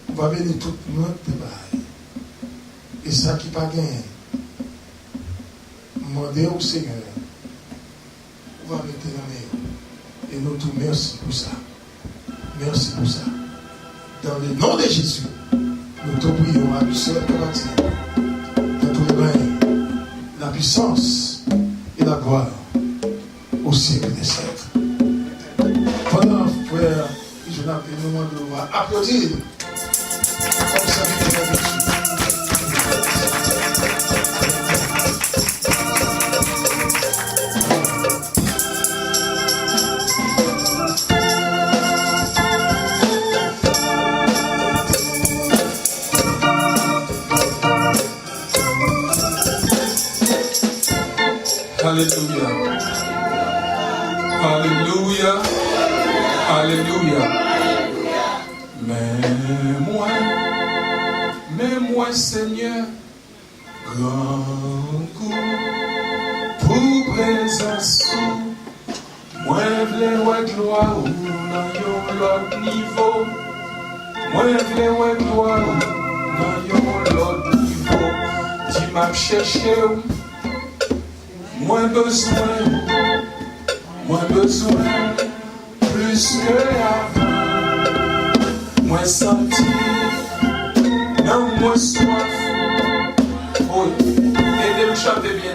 Speaker 6: On va bénir tout le monde de bail. Et ça qui pas gagné, demandez au Seigneur, on va mettre dans les et nous tout merci pour ça. Merci pour ça. Dans le nom de Jésus, nous te prions à Dieu dans tous les règnes, la puissance et la gloire au siècle des siècles. Pendant frère, je n'appelle le moment de voir applaudir comme ça vient de Jésus.
Speaker 2: Alléluia. Alléluia. Alléluia. Mais moi, Seigneur, grand coup pour
Speaker 7: présence, moi vle ouais gloire dans yon l'autre niveau. Moi vle ouais gloire dans yon l'autre niveau. Tu m'as cherché, moi besoin plus que avant. Moi senti, non moi soif. Oui, aidez-moi chanter bien.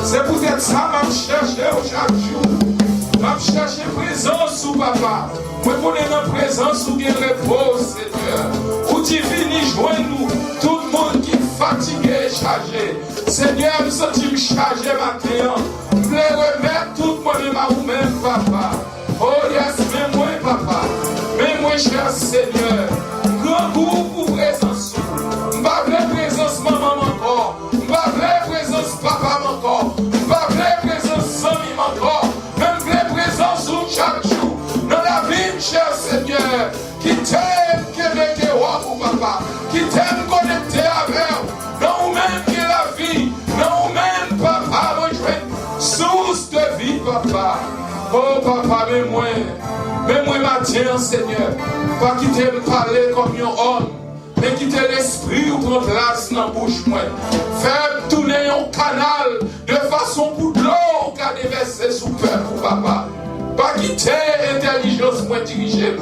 Speaker 8: C'est peut-être ça que je cherche chaque jour. Je cherche présence sous papa. Je connais la présence où il y a repos, Seigneur. Où tu finis joindre nous, tout le monde qui est fatigué et chargé. Seigneur, nous sommes chargés maintenant. Je voulais remettre tout le monde à vous-même, papa. Oh yes, mais moi, papa. Mais moi, cher Seigneur. Grand goût pour présence. Je ne veux pas présence maman encore. Je ne veux pas présence papa encore. Je ne veux pas présence ami encore. Même présence chaque jour. Dans la vie, cher Seigneur. Qui t'aime, qui est pour papa. Qui t'aime connecté avec vous. Non, même qui est la vie. Non, même papa, source de vie, papa. Oh, papa, mais moi matin, Seigneur. Pas qui t'aime parler comme un homme. Mais quitter l'esprit ou prendre place dans la bouche. Fais tourner un canal de façon pour de l'eau qu'a déversé sous peuple, papa. Pas quitter l'intelligence moi diriger.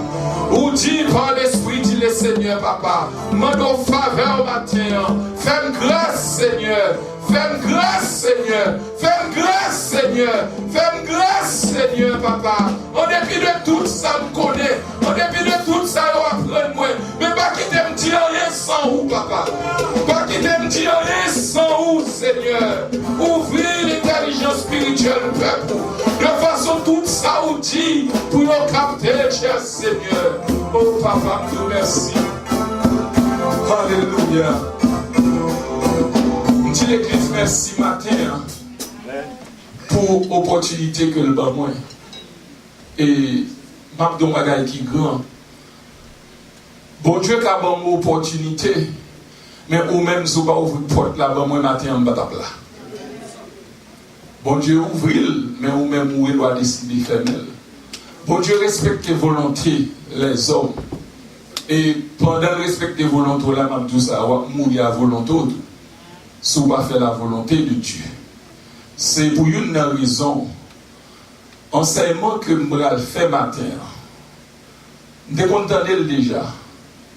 Speaker 8: Ou dit par l'esprit, dit le Seigneur, papa. Mande faveur matin. Fais grâce, Seigneur. Fais grâce, Seigneur. Fais grâce, Seigneur. Fais grâce, Seigneur, papa. En dépit de tout ça, me connaît. En dépit de tout ça, on apprend moi. Mais pas qui t'aime dire rien sans vous, papa. Pas qui t'aime dire rien sans vous, Seigneur. Ouvrir l'intelligence spirituelle, peuple. De façon toute ça, on dit pour nous capter, cher Seigneur. Oh, papa, te remercie. Alléluia. Je dis l'église merci matin pour l'opportunité que le bas moi. Et m'a don bagay qui grand. Bon Dieu qui a bon opportunité, mais ou même si vous pas ouvrir porte là bas moi matin en bas là. Bon Dieu ouvrir, mais ou même où il doit décider de fermer. Bon Dieu respecte les volontés les hommes. Et pendant respecter les volontés là, m'a dit ça, mourir à volonté. Si vous ne pas faire la volonté de Dieu. C'est pour une raison. Enseignement que je vais faire matin. Je suis content déjà.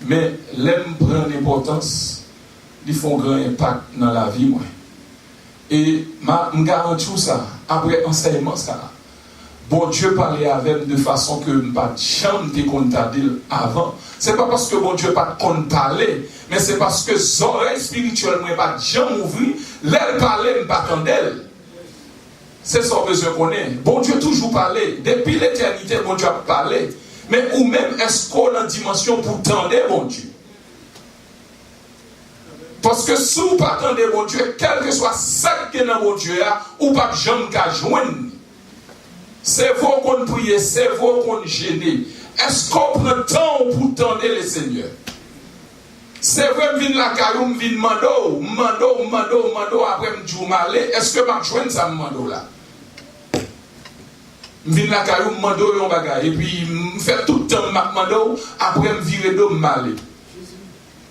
Speaker 8: Mais l'aime prend l'importance. Ils font un grand impact dans la vie. Moi. Et je garantis ça. Après enseignement, ça. Bon Dieu parlait avec moi de façon que je ne pas jamais contacté avant. Ce n'est pas parce que bon Dieu pas parler, mais c'est parce que les oreilles spirituelles ne pas jamais ouvrir. L'aile parlait, je ne pas attendre. C'est ça besoin qu'on ait. Bon Dieu toujours parlé. Depuis l'éternité, bon Dieu a parlé. Mais ou même est-ce qu'on a une dimension pour tendre bon Dieu? Parce que si vous ne pas tendre bon Dieu, quel que soit ça qui est dans bon Dieu, ou pas jamais qu'à joindre. C'est vous qu'on prie, c'est vous qu'on gêne. Est-ce qu'on prend le temps pour tendre le Seigneur? C'est vrai que je viens la caillou, je viens mando, après je dis malé. Est-ce que je joindre ça mando là? Je viens la caillou, mando yon bagay. Et puis je fais tout le temps mando, après je vire de malé.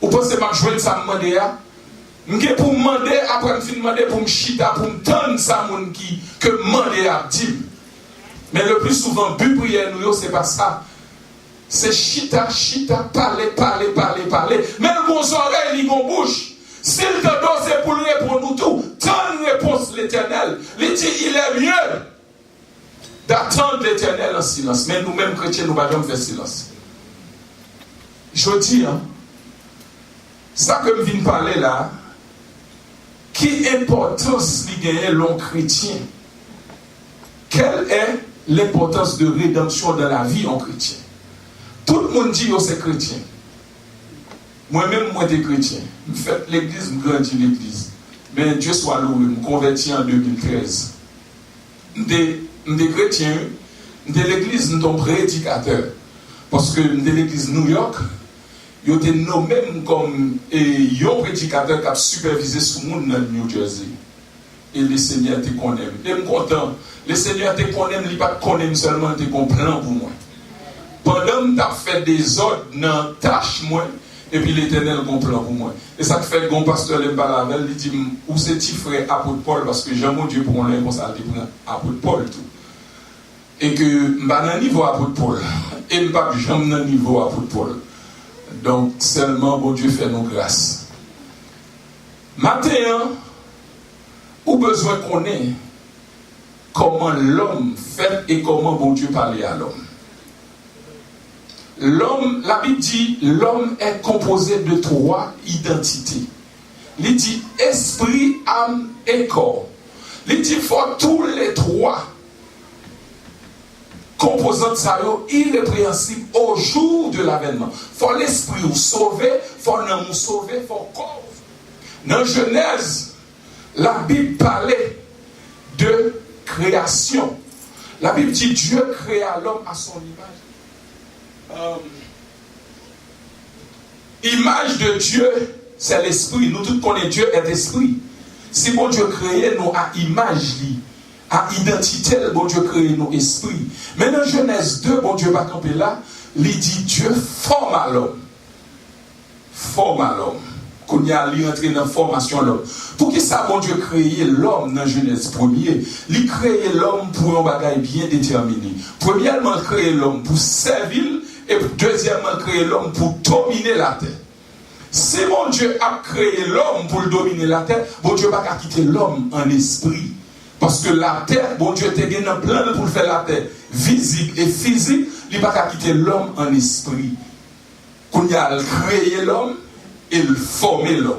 Speaker 8: Ou pensez que je joindre ça mando là? Je pour demander, après je demander pour me chita, pour me tendre ça qui que demander à dire. Mais le plus souvent, but prière nous, c'est pas ça. C'est chita, parler. Mais le bon oreille, il bon bouche. S'il te donne, c'est pour lui répondre nous tout. Tant une réponse l'Éternel. Il dit, il est mieux d'attendre l'Éternel en silence. Mais nous-mêmes, chrétiens, nous ne pouvons jamais faire silence. Je dis, ça que je viens de parler là, qui importance il gagne l'homme chrétien? Quelle est l'importance de rédemption dans la vie en chrétien? Tout le monde dit que c'est chrétien. Moi-même, moi, je suis chrétien. Je fais l'église, je grandis l'église. Mais Dieu soit loué, je me convertis en 2013. Je suis chrétien, je suis l'église, je suis prédicateur. Parce que je suis l'église New York, je suis nommé comme un prédicateur qui a supervisé tout le monde dans New Jersey. Et le Seigneur te connaît. Et je suis content. Le Seigneur te connaît, il ne pas connaît seulement, il te comprend pour moi. Pendant que tu as fait des ordres dans tâche moi, et puis l'Éternel comprend pour moi. Et ça te fait que mon pasteur le balavel, il dit, où c'est petit frère apôtre Paul, parce que j'aime mon Dieu pour moi, ça dit apôtre Paul tout. Et que je suis dans le niveau apôtre Paul. Et je ne suis pas jamais dans le niveau apôtre Paul. Donc seulement bon Dieu fait nos grâces. Maintenant, ou besoin qu'on ait comment l'homme fait et comment bon Dieu parle à l'homme. L'homme, la Bible dit, l'homme est composé de 3 identités. Il dit esprit, âme et corps. Il dit faut tous les 3 composantes ça irrépréhensibles au jour de l'avènement. Faut l'esprit ou sauver, faut l'âme ou sauver, faut corps. Dans Genèse, la Bible parlait de création. La Bible dit Dieu créa l'homme à son image. Image de Dieu, c'est l'esprit. Nous tous connaissons Dieu est esprit. Si bon Dieu créé nous à image, à identité, bon Dieu créé nous esprit. Mais dans Genèse 2, bon Dieu va camper là, il dit Dieu forme à l'homme. Forme à l'homme. Qu'on y a entré dans la formation de l'homme. Pour qui ça, bon Dieu créé l'homme dans Genèse 1er? Il créé l'homme pour un bagage bien déterminé. Premièrement, il créé l'homme pour servir. Et deuxièmement, créer l'homme pour dominer la terre. Si mon Dieu a créé l'homme pour dominer la terre, bon Dieu n'a pas quitter l'homme en esprit. Parce que la terre, bon Dieu était gagné un plan pour faire la terre visible et physique, il n'a pas quitter l'homme en esprit. Qu'on y a créé l'homme et le former l'homme.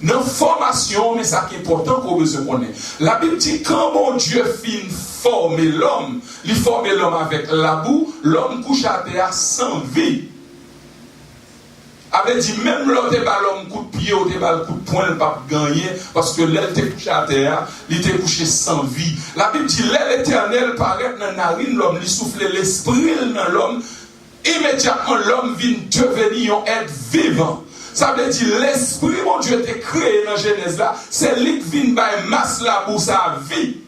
Speaker 8: Dans la formation, mais ça qui est important qu'on besoin connaître. La Bible dit quand mon Dieu finit former l'homme, il forme l'homme avec la boue, l'homme couche à terre sans vie. Avait dit même l'autre l'homme coup de pied ou le coup de poing, il ne pas gagner parce que l'elle était couché à terre, il était couché sans vie. La Bible dit l'Éternel paraît dans la narine l'homme, il souffle l'esprit dans l'homme, immédiatement l'homme vient devenir un être vivant. Ça veut dire l'esprit, mon Dieu, était créé dans Genèse là. C'est lui qui vient par masse là pour sa vie.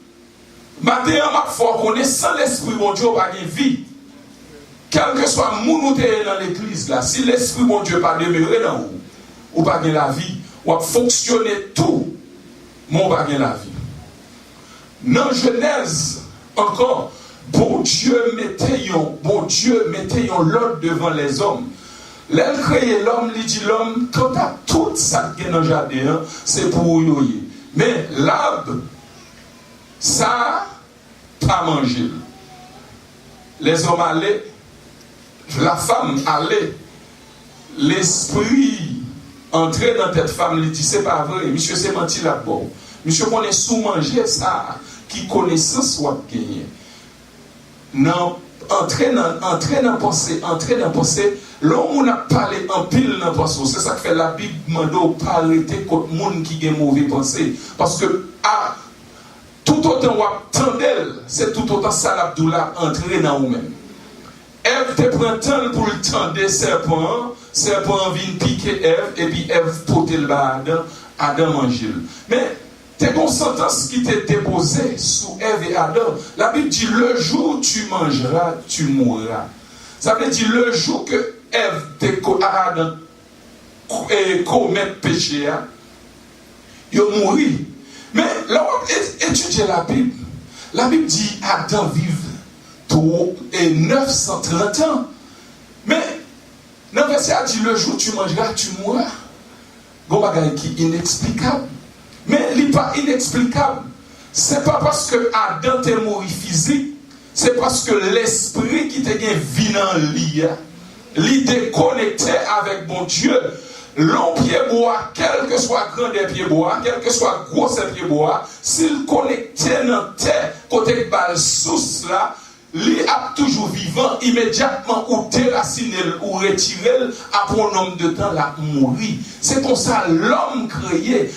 Speaker 8: Maintenant, ma foi, qu'on est sans l'esprit, mon Dieu, pas de vie. Quel que soit le monde dans l'église là, si l'esprit, mon Dieu, pas demeuré dans vous, ou pas de la vie, ou fonctionner tout, mon pas de la vie. Dans Genèse, encore, bon Dieu mettait l'ordre devant les hommes. L'elle crée l'homme, il dit l'homme, quand tu as tout ça qui est dans le jardin, c'est pour yoyer. Mais l'arbre, ça, pas manger. Les hommes allaient, la femme allait, l'esprit entrait dans cette femme, il dit c'est pas vrai, monsieur c'est menti là-bas. Monsieur, on est sous-manger ça, qui connaissance ou gagner. Non, entrer dans pensée, l'homme a parlé en pile dans pensée. C'est ça que fait la Bible demande pas arrêter contre monde qui a mauvais pensée parce que tout autant on attend d'elle, c'est tout autant ça l'Abdoula entrer dans vous-même. Ève te prend temps pour le temps des serpents vient piquer Ève et puis Ève porter le bas Adam manger. Mais t'es une sentence qui t'est déposée sous Ève et Adam. La Bible dit le jour où tu mangeras, tu mourras. Ça veut dire le jour que Ève Adam commet péché, il mourit. Mais là on étudie la Bible dit Adam vive 930 ans. Mais dans le verset a dit le jour où tu mangeras, tu mourras. Bon bagage qui est inexplicable. Mais il n'est pas inexplicable. C'est pas parce que Adam est mort physique, c'est parce que l'esprit qui te gagne vie en lui, il déconnecté avec bon Dieu. Long pied bois, quel que soit grand des pieds bois, quel que soit gros des pieds bois, s'il connecté dans terre, côté bal sous là, il a toujours vivant, immédiatement ou déraciné ou retiré, après un nombre de temps, là, mourir. C'est comme ça, l'homme créé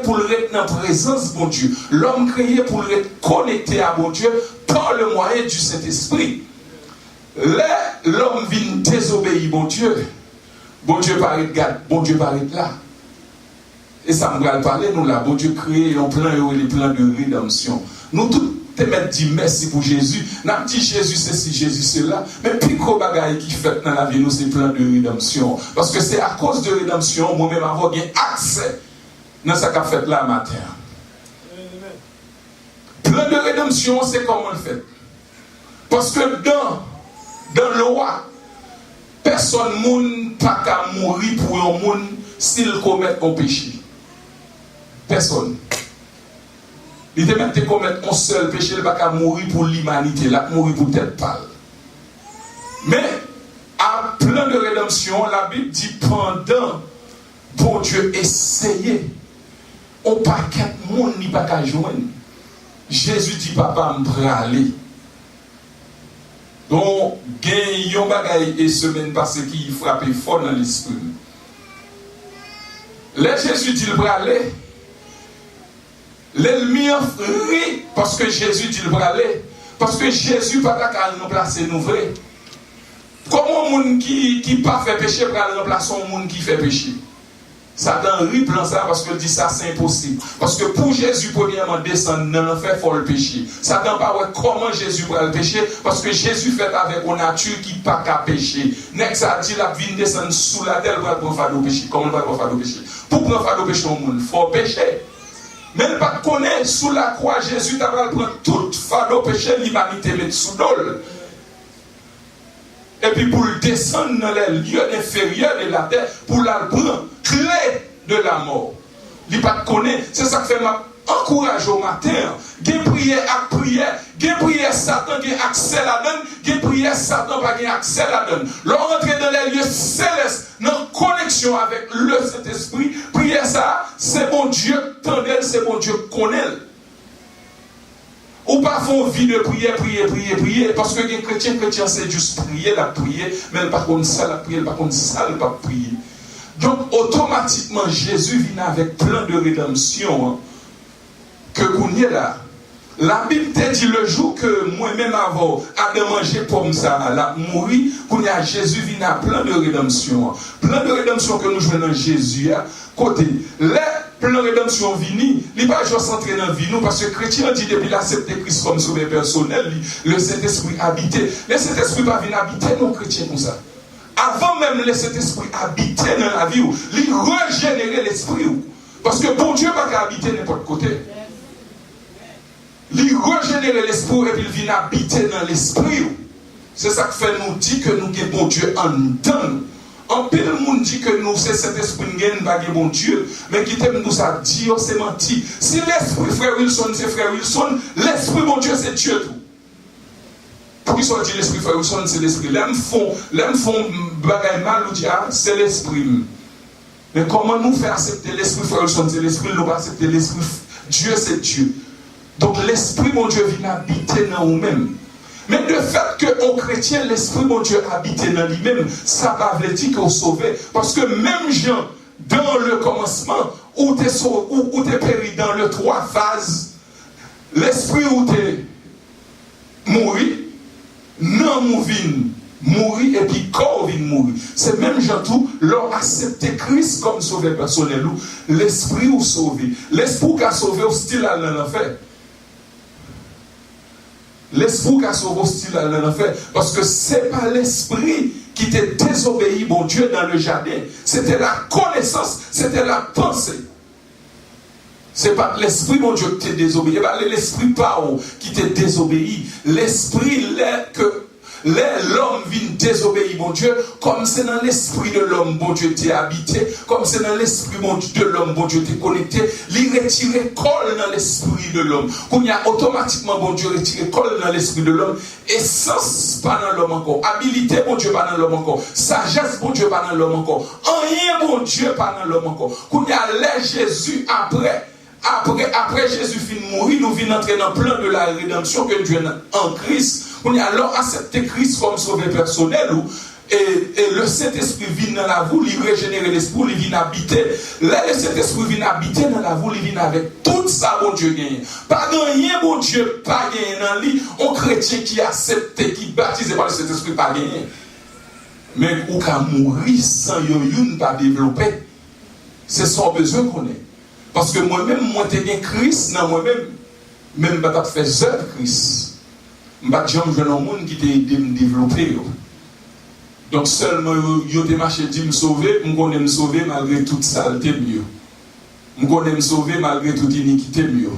Speaker 8: pour le être dans la présence de bon Dieu, l'homme créé pour le être connecté à bon Dieu par le moyen du Saint-Esprit. L'homme vient désobéir bon Dieu paraît là. Et ça me va parler, nous là, bon Dieu créé un plan et les plans de rédemption. Nous tous, te mettre dit merci pour Jésus. N'a dit Jésus ceci, Jésus cela. Mais puis gros bagaille qui fait dans la vie nous c'est plan de rédemption. Parce que c'est à cause de rédemption moi-même avoir accès dans ce qu'a fait là matin. Plan de rédemption c'est comment on le fait. Parce que dans le roi, personne monde pas qu'à mourir pour un monde s'il commet un péché. Personne. Il te met commettre un seul péché, il ne va pas mourir pour l'humanité, il va mourir pour tête pâle. Mais, à plein de rédemption, la Bible dit pendant, bon Dieu, essayez. On pas quatre monde ni pas qu'à joindre. Jésus dit, papa, me aller. Donc, il y a un bagaille et semaine passée qui frappait fort dans l'esprit. Là, Jésus dit, il va aller. L'ennemi rit parce que Jésus dit le aller. Parce que Jésus pas qu'à nous placer nous vrai. Comment un monde qui pas fait péché va remplacer un monde qui fait péché? Satan rit plan ça parce que dit ça c'est impossible. Parce que pour Jésus premièrement descendre dans l'enfer il faut le pécher. Satan pas ouais comment Jésus va le pécher parce que Jésus fait avec une nature qui pas qu'à pécher. Next ça dit la vie descendre sous la terre pour prendre fardeau péché. Comment va prendre fardeau péché? Pour prendre fardeau péché au monde, faut pécher. Mais il ne pas connaître sous la croix, Jésus t'a prendre tout fardeau péché l'humanité met sous dol. Et puis pour le descendre dans les lieux inférieurs de la terre, pour la prendre clé de la mort. Il ne pas connaître, c'est ça que fait ma encourage au matin. Gen prière à prière, gen prière Satan gen accès la donne, gen prière Satan pas gen accès la donne. L'on rentre dans les lieux célestes, dans connexion avec le Saint-Esprit, prière ça, c'est bon Dieu tendel, c'est bon Dieu connaît. Ou pas font vie de prier, parce que les chrétiens c'est juste prier, mais par contre ça la prier, par contre ça le pas prier. Donc automatiquement Jésus vient avec plein de rédemption que vous n'y là. La Bible te dit le jour que moi-même avant à manger pomme ça, la mourir, qu'on y a Jésus vient à plein de rédemption. Plein de rédemption que nous jouons dans Jésus. Côté, les plans de rédemption vini, il va juste entrer dans la vie nous parce que les chrétiens dit depuis l'accepter Christ comme sauveur personnel, le Saint-Esprit habité. Le Saint-Esprit va venir habiter nos chrétiens comme ça. Avant même le Saint-Esprit habiter dans la vie, il régénérer l'esprit. Parce que bon Dieu va habiter n'importe côté. Il régénère l'esprit et puis il vient habiter dans l'esprit. C'est ça qui fait nous dire que nous avons bon Dieu en dedans. En pile le monde dit que nous c'est cet esprit qui n'est pas bon Dieu, mais qui t'aime nous ça dit c'est menti. Si l'esprit frère Wilson c'est frère Wilson, l'esprit bon Dieu c'est Dieu tout. Pour qu'ils soient dit l'esprit frère Wilson c'est l'esprit. L'homme font bagaille mal ou dire c'est l'esprit. Mais comment nous faire accepter l'esprit frère Wilson c'est l'esprit, nous pas accepter l'esprit Dieu c'est Dieu. Donc l'Esprit, mon Dieu, vient habiter dans nous-mêmes. Mais le fait que on chrétien, l'Esprit, mon Dieu, habite dans lui-même, ça va veut dire qu'on sauvé. Parce que même Jean, dans le commencement, où tu es péri dans les 3 phases, l'Esprit où tu es mouru, non mourir et puis corps vient mourir. C'est même Jean tout, leur accepter Christ comme sauveur personnel, l'Esprit ou sauvé. L'Esprit qui a sauvé au style à l'enfer. L'Esprit qui a sauvé au style à l'enfer. Parce que c'est pas l'Esprit qui t'a désobéi, bon Dieu, dans le jardin. C'était la connaissance, c'était la pensée. C'est pas l'Esprit, mon Dieu, qui t'a désobéi. L'Esprit pas qui t'a désobéi. L'Esprit, l'homme vient désobéir, mon Dieu, comme c'est dans l'esprit de l'homme, bon Dieu, t'es habité, comme c'est dans l'esprit de l'homme, bon Dieu, t'es connecté, il retire colle dans l'esprit de l'homme. Quand il y a automatiquement, bon Dieu, retire colle dans l'esprit de l'homme, essence pas dans l'homme encore, habilité, bon Dieu, pas dans l'homme encore, sagesse, bon Dieu, pas dans l'homme encore, rien, bon Dieu, pas dans l'homme encore. Quand il y a l'air Jésus après Jésus finit de mourir, nous venons entrer dans le plan de la rédemption que Dieu a en Christ. On a alors accepté Christ comme sauveur personnel et le Saint-Esprit vient dans la vous, il régénère l'esprit, il vient habiter. Là, le Saint-Esprit vient habiter dans la vous, il vient avec tout ça, bon Dieu gagne. Pas rien, bon Dieu, pas gagné dans lui. Un chrétien qui accepte, qui baptisé par le Saint-Esprit, pas gagné. Mais ou qu'à mourir sans yoyoun pas développer, c'est son besoin qu'on ait. Parce que moi-même, moi, j'ai bien Christ dans moi-même, même pas fait œuvre Christ. Je ne suis pas un monde qui t'a aidé à me développer. Donc seulement, je t'ai marché dit me sauver, je connais me sauver malgré toute saleté mieux. Je connais me sauver malgré toute iniquité mieux.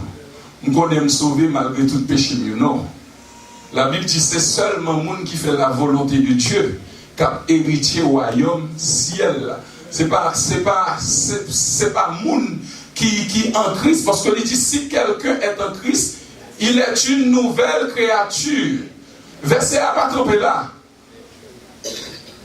Speaker 8: Je connais me sauver malgré tout péché mieux. Non. La Bible dit c'est seulement le monde qui fait la volonté de Dieu qui a hérité au royaume ciel. C'est pas monde qui en Christ, parce que il dit si quelqu'un est en Christ, il est une nouvelle créature. Verset à pas tromper là.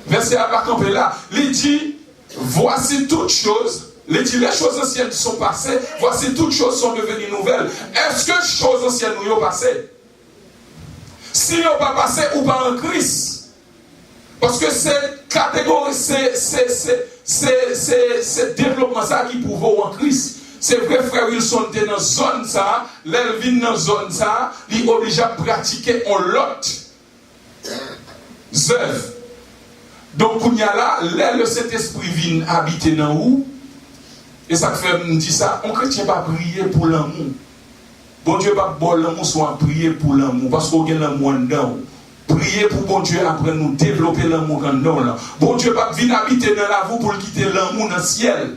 Speaker 8: Verset à pas tromper là. Il dit voici toutes choses. Il dit les choses anciennes sont passées. Voici toutes choses sont devenues nouvelles. Est-ce que choses anciennes nous ont passé? Si nous n'ont pas passé ou pas en Christ. Parce que cette catégorie, c'est développement ça qui prouve en Christ. C'est vrai, frère Wilson, était dans zone ça, l'Elvin dans zone ça, il est obligé à pratiquer en lot. Zèv. Donc, il y a là, le Saint-Esprit vient habiter dans vous. Et ça fait me dire ça, on chrétien pas prier pour l'amour. Bon Dieu pas bon l'amour, soit prier pour l'amour, parce qu'on a l'amour dedans. Prier pour bon Dieu après nous développer l'amour dans nous. Bon Dieu pas venir habiter dans la vous pour quitter l'amour dans le ciel.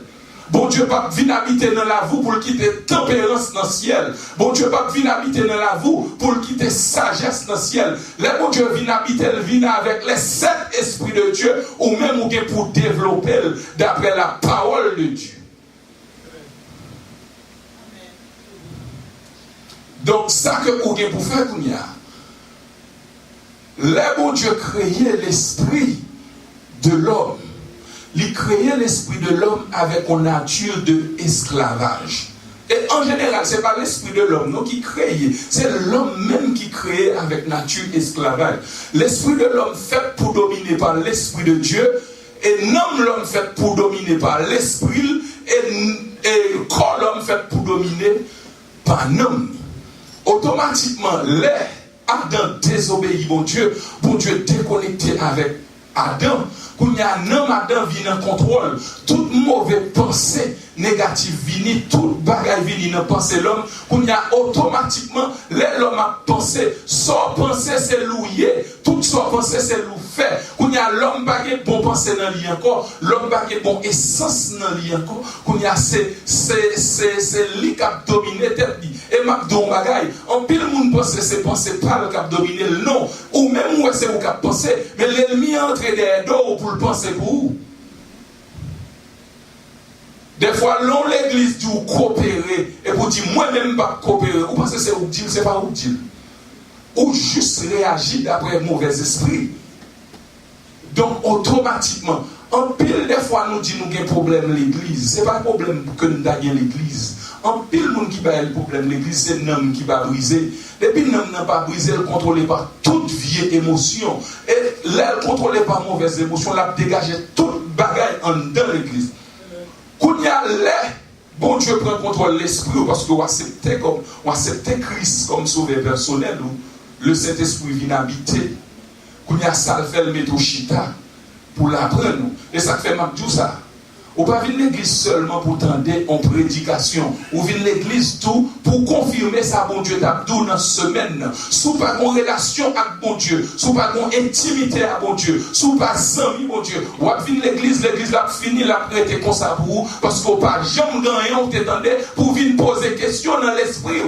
Speaker 8: Bon Dieu pas venir habiter dans la vous pour quitter tempérance dans le ciel. Bon Dieu pas venir habiter dans la vous pour quitter sagesse dans le ciel. Les bon Dieu vient habiter, vient avec les 7 esprits de Dieu ou même pour développer d'après la parole de Dieu. Donc ça que vous avez pour faire, les bon Dieu créait l'esprit de l'homme. Il créait l'esprit de l'homme avec une nature d'esclavage. Et en général, ce n'est pas l'esprit de l'homme qui crée, c'est l'homme même qui crée avec nature esclavage. L'esprit de l'homme fait pour dominer par l'esprit de Dieu, et non l'homme fait pour dominer par l'esprit, et corps l'homme fait pour dominer par l'homme. Automatiquement, les Adam désobéit, bon Dieu déconnecté avec Adam. Quand il y a un homme, Adam vient en contrôle. Toute mauvaise pensée négative vient, toute bagaille vient dans penser l'homme. Quand il y a automatiquement, l'homme a pensé, soit pensée c'est louer, toute soit pensée c'est louer fait. Quand il y a l'homme bagay bon pensée dans lui encore, l'homme bagay bon essence dans lui encore. Quand il y a c'est lui qui a dominé tête dit. Et m'a don bagaille. En pile monde pense c'est penser pas le qui a dominé non, ou même moi c'est vous qui a pensé, mais l'ennemi entre derrière dos pour le penser pour vous. Des fois, l'on l'église dit ou coopérer et pour dire moi-même pas coopérer. Vous pensez que c'est utile, c'est pas utile. Ou juste réagir d'après mauvais esprit. Donc, automatiquement, en pile des fois, nous disons nous avons un problème l'église. Ce n'est pas un problème que nous avons l'église. En pile monde qui a le problème, l'église c'est l'homme qui va briser. Depuis l'homme n'a pas brisé, elle contrôlé par toute vieille émotion. Et là, elle contrôlé par mauvaise émotion, elle a dégagé toute bagaille en dedans l'église. Quand il y a l'air, bon Dieu prend contrôle de l'esprit parce que vous acceptez Christ comme sauveur personnel ou le Saint-Esprit vient habiter. Quand il y a ça, le fait le mettre au chita pour l'apprendre. Et ça fait mal tout ça. Ou pas venir l'église seulement pour tendre en prédication. Ou venir l'église tout pour confirmer ça, bon Dieu, t'a dit dans la semaine. Sous pas une relation avec bon Dieu. Sous pas une intimité avec bon Dieu. Sous pas amis, bon Dieu. Ou pas venir l'église a fini la prêter comme ça pour vous. Parce qu'on pas jamais gagné, on t'étendait pour venir poser question dans l'esprit.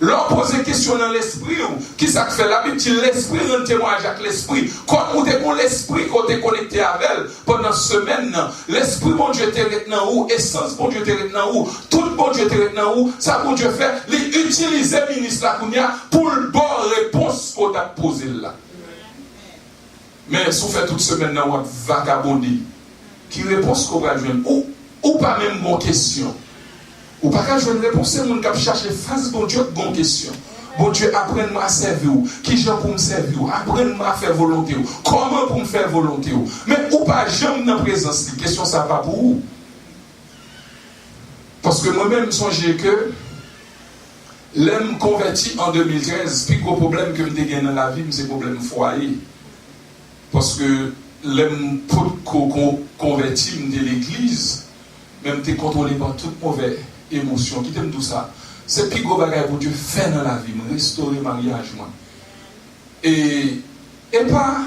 Speaker 8: Leur poser question dans l'esprit, qui ça fait la Bible dit l'esprit rend témoignage avec l'esprit. Quand on est l'esprit, quand on est connecté avec elle, pendant semaine, l'esprit bon Dieu te retient où, essence bon Dieu te retient où, tout bon Dieu te retient où, ça bon Dieu fait, les utiliser ministre la Kounia pour le bon réponse qu'on t'a posé là. Mais si on fait toute semaine, on va vagabonder, qui réponse qu'on va jouer, ou pas même bonne question. Ou pas qu'à jouer une réponse, c'est mon cap chercher face bon Dieu, bonne question. Bon Dieu, apprenez-moi à servir. Qui j'en pour me servir? Apprenez-moi à faire volonté. Comment pour me faire volonté? Mais ou pas jamais dans la présence. La question, ça va pour vous. Parce que moi-même, songez que l'homme converti en 2013, le plus gros problème que je gagne dans la vie, c'est le problème foyer. Parce que l'homme converti de l'église, même tu es contrôlé par toute mauvaise émotion, qui t'aime tout ça. C'est le plus gros bagage pour Dieu faire dans la vie, restaurer le mariage. Et pas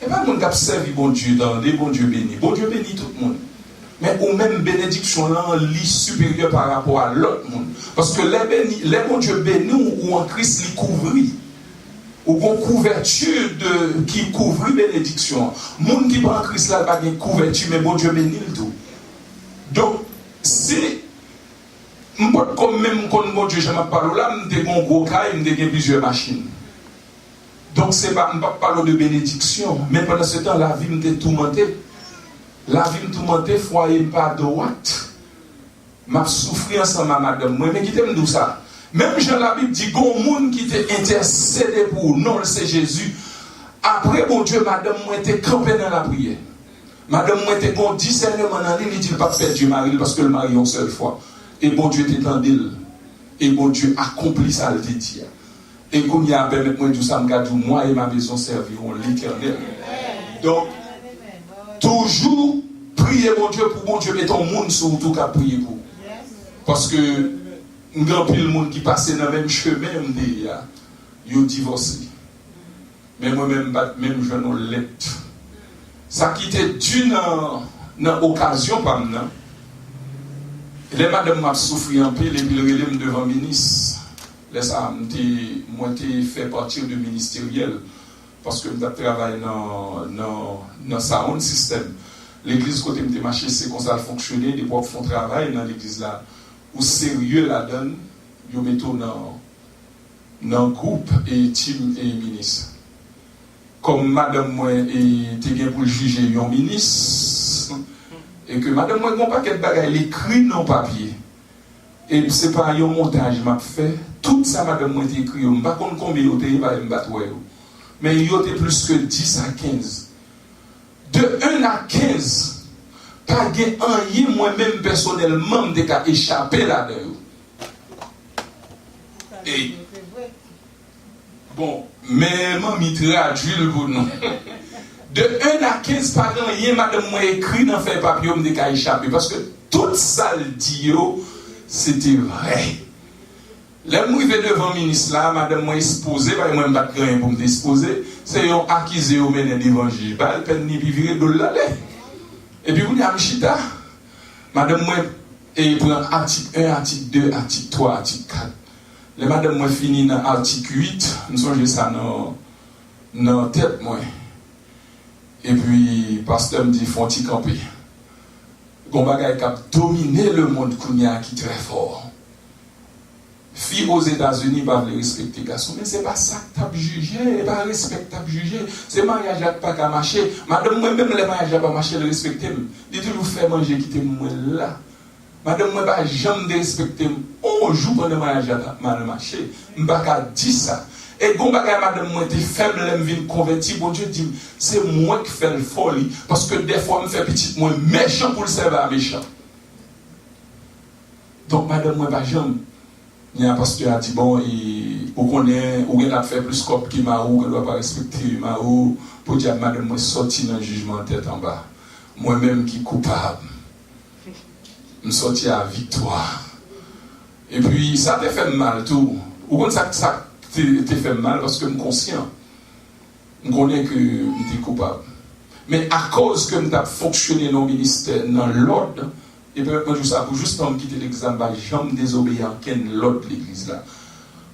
Speaker 8: le monde qui a servi bon Dieu dans des bons Dieu bénis. Bon Dieu bénit tout le monde. Mais ou même bénédiction là, en lit supérieur par rapport à l'autre monde. Parce que les bons Dieu bénis ou en Christ les couvrit. Ou une couverture qui couvre bénédiction. Le monde qui prend Christ là, pas une couverture, mais bon Dieu bénit le tout. Donc, si comme même quand mon Dieu, je ne parle là, je suis un gros cas, je suis plusieurs machines. Donc, ce n'est pas parler de bénédiction, mais pendant ce temps, la vie me tourmentée. La vie me tourmentée, foyer pas droite. Je souffre ensemble avec madame. Moi, mais qui t'aime d'où ça? Même Jean la Bible dit, il y a un monde qui t'a intercédé pour non, c'est Jésus. Après, bon Dieu, madame, moi, était campé dans la prière. Madame, moi, était bon discernement dans l'île, il dit pas faire Dieu mari parce que le mari une seule fois. Et bon Dieu t'étendait. Et bon Dieu accomplit ça le dit. Et comme il y a permis moi tout ça, moi et ma maison serviront l'Éternel. Donc, toujours prier bon Dieu pour bon Dieu mettre un monde sur tout qu'à prier pour. Parce que un grand pile monde qui passe dans le même chemin, ils ont divorcé. Mais moi-même, même je n'ai pas lettre. Ça qui était dû dans l'occasion, par maintenant. Les madame m'a souffert un peu, les relèvent devant le ministre. Moi, j'ai fait partir du ministériel parce que je travaille dans ça, un système. L'église, côté de marché, c'est comme ça fonctionner. Les profs font travail dans l'église là. Où sérieux la donne, ils mettent dans le groupe et team et ministre. Comme madame moi était pour juger un ministre et que madame moi n'a pas quel bagage écrit dans papier et c'est pas un montage m'a fait tout ça madame moi écrit on pas compte combien au pays va me battre mais il y a plus que 10 à 15 de 1 à 15 pas gain rien moi-même personnellement de qu'à échapper là-dedans et bon, mais maman traduit pour nous. De 1 à 15 par an, il y a madame moi écrit dans fait papier me de échapper parce que toute ça le dit c'était vrai. Là moi vais devant ministre là, madame moi exposé, pas moi pas rien pour me disposer, c'est un accusé au mener l'évangile, pas le peine ni vivre de là. Et puis vous y a Michita, madame moi et prend article 1, article 2, article 3, article 4. Les madame moi fini dans l'article 8, nous sommes ça dans tête moi. Et puis pasteur me dit faut-il camper. Gon bagay qui a dominé le monde qui est très fort. Filles aux États-Unis pas les respecter garçon, mais c'est pas ça que tu as jugé, pas respectable jugé. C'est mariage là pas qu'à marcher. Madame moi même les mariages pas marcher le respecter. Il toujours faire manger quitter moi là. Madame, moi, pas jamais respecté un jour pendant le mariage à marché. Je ne peux pas dire ça. Et quand madame, moi, t'es faible, je viens convertir. Bon Dieu dit, c'est moi qui fais le folie. Parce que des fois, je me fais petit, moi, méchant pour le servir méchant. Donc, madame, moi, pas jamais. Il y a un pasteur qui a dit, bon, ou qu'on a fait plus cop qui m'a ou, qu'on ne doit pas respecter m'a ou, pour dire, madame, moi, sorti dans le jugement tête en bas. Moi-même qui est coupable. Je suis sorti à victoire. Et puis, ça t'a fait mal, tout. Ou quand ça t'a fait mal, parce que je suis conscient. Je connais que je suis coupable. Mais à cause que je suis fonctionné dans le ministère, dans l'ordre, et puis, je ça pour juste quitter l'examen, je ne désobéir à l'autre de l'église là.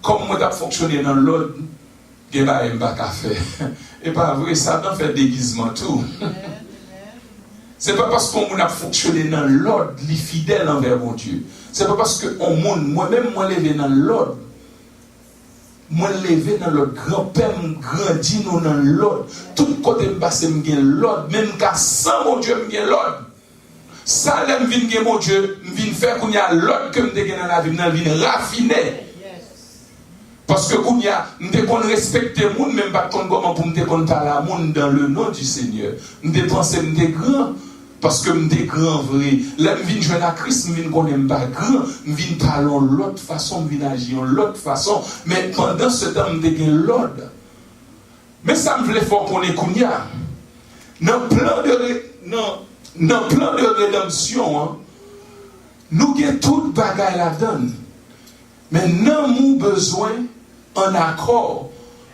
Speaker 8: Comme moi, je fonctionné dans l'ordre, je ne vais pas faire. Et pas vrai, ça a fait déguisement tout. Ce n'est pas parce qu'on a fonctionné dans l'ordre, les fidèles envers mon Dieu. Ce n'est pas parce que moi-même, moi, levé dans l'ordre. Moi, levé dans l'ordre. Grand-père, grandi dans l'ordre. Tout côté me passe, je gagne l'ordre. Même qu'à 100, mon Dieu, je gagne l'ordre. Ça, je viens gagner mon Dieu. Je viens faire qu'on y a l'ordre que je gagne dans la vie. Je viens raffiner. Parce que quand je ne respecte les gens, même pas comment pour me parler à monde dans le nom du Seigneur. Je pense que je suis grand. Parce que je suis grand vrai. Là, je viens jouer à Christ, je ne suis pas grand. Je viens parler de l'autre façon, je viens agir de l'autre façon. Mais pendant ce temps, je suis l'ordre. Mais ça me voulait fort qu'on ait Kounia. Dans le plan de rédemption, hein, nous avons toute bagaille la donne. Mais nous avons besoin en accord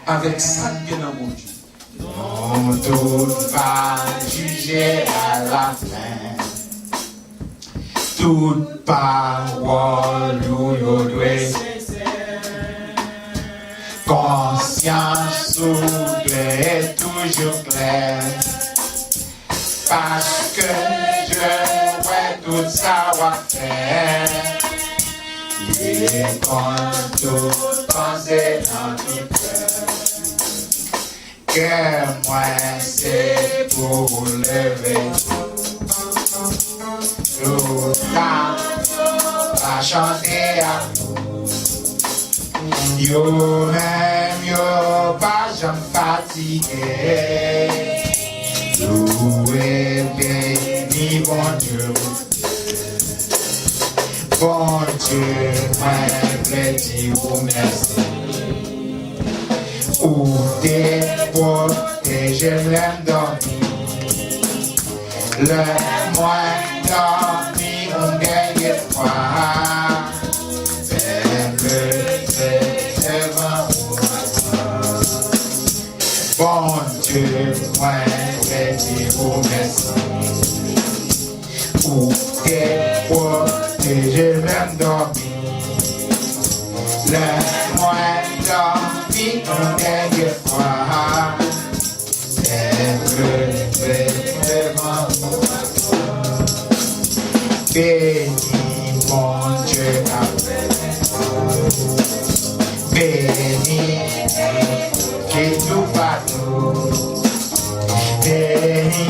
Speaker 8: avec ça qui est dans mon Dieu.
Speaker 3: Non, tout va juger à la fin. Toute parole nous doit conscience est toujours claire. Parce que je vais tout savoir faire. Et quand tout pensée dans tout cœur, que moi c'est pour lever tout ça va chanter à nous. Yo même yo pas jamais fatigué. Loué, béni, bon Dieu. Bon Dieu, moi, je vous merci. Où t'es protégé, l'aime dormir. Le moins dormi, on gagne froid. Bon Dieu, moi, je vous merci. Où t'es protégé, même dormi. Le moins dormi, on gagne froid. Béni, bon Dieu, béni, qui tout partout. Béni,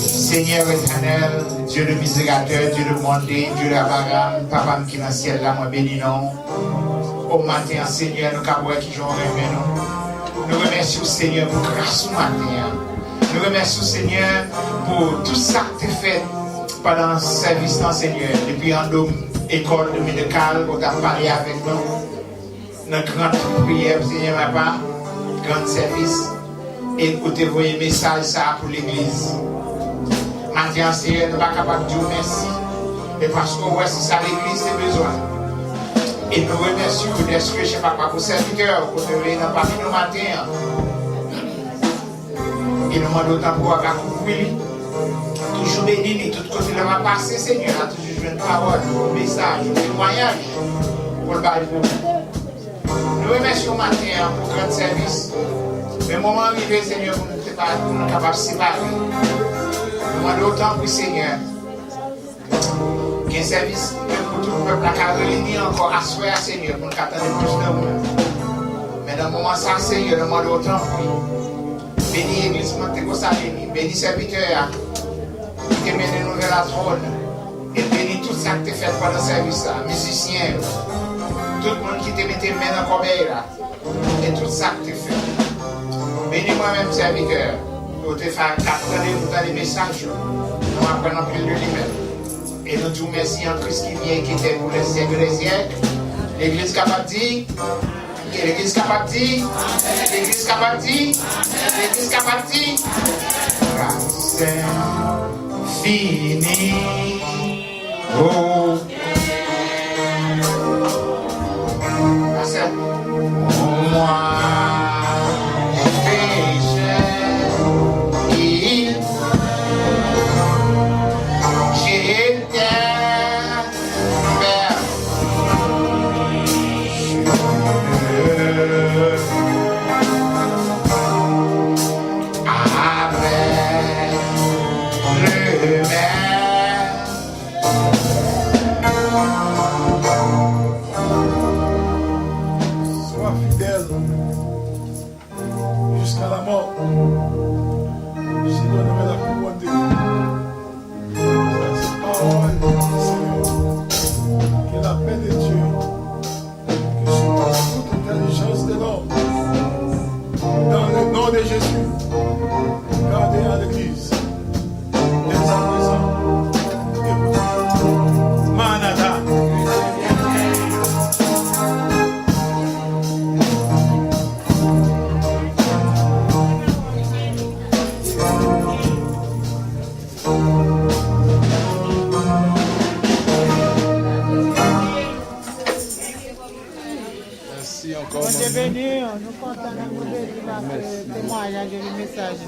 Speaker 3: Seigneur éternel, Dieu le miséricordieux, Dieu le monde, Dieu l'Abraham, Papa qui est dans le ciel, là, moi bénis nous. Au matin, Seigneur, nous avons qui j'en remets nous. Nous remercions Seigneur pour grâce au matin. Nous remercions Seigneur pour tout ça que tu as fait pendant le service, Seigneur. Depuis en école médicale, où tu as parlé avec nous. Notre grande prière, Seigneur, Papa, grand service. Et où tu as envoyé un message ça pour l'église. Maintenant, Seigneur, nous ne sommes pas capables de dire merci. Mais parce que ouais, c'est ça l'église, c'est besoin. Et nous remercions d'être chez Papa pour serviteur, pour te venir dans parmi nos matins. Et nous demandons autant pour avoir couvert. Toujours béni, tout côté de va passer, Seigneur. A toujours une parole, un message, un témoignage pour le bail pour nous. Nous remercions matin pour grand service. Mais le moment arrivé, Seigneur, pour nous être capables de séparer. Nous demandons autant pour Seigneur. Qu'il y ait un service pour tout le peuple à réunir encore à soi, Seigneur, pour nous attendre plus de monde. Mais dans le ça, Seigneur, demande autant. Bénis l'église, bénis serviteur, qui te mène nous vers la trône. Et bénis tout ça que tu as fait pendant le service, musiciens, tout le monde qui te mette main dans le corbeille là. Et tout ça que tu as fait. Bénis moi-même, serviteur, pour te faire apprendre dans les messages. Nous apprenons plus de lui-même. Et nous disons merci en Christ qui vient et qui était pour les siècles des siècles. L'église capable de dire. L'église capable de dire. L'église capable de dire. L'église capable de dire. Car c'est fini. Oh. Moi, péché, j'étais
Speaker 6: Sois fidèle jusqu'à la mort. Je donnerai la couronne de vie. Cette parole, Seigneur, que la paix de Dieu, que surpasse toute intelligence de l'homme, dans le nom de Jésus, gardez à l'église, dès à présent, et Manada.
Speaker 7: Merci encore.
Speaker 9: On est venu, nous comptons le témoignage du message.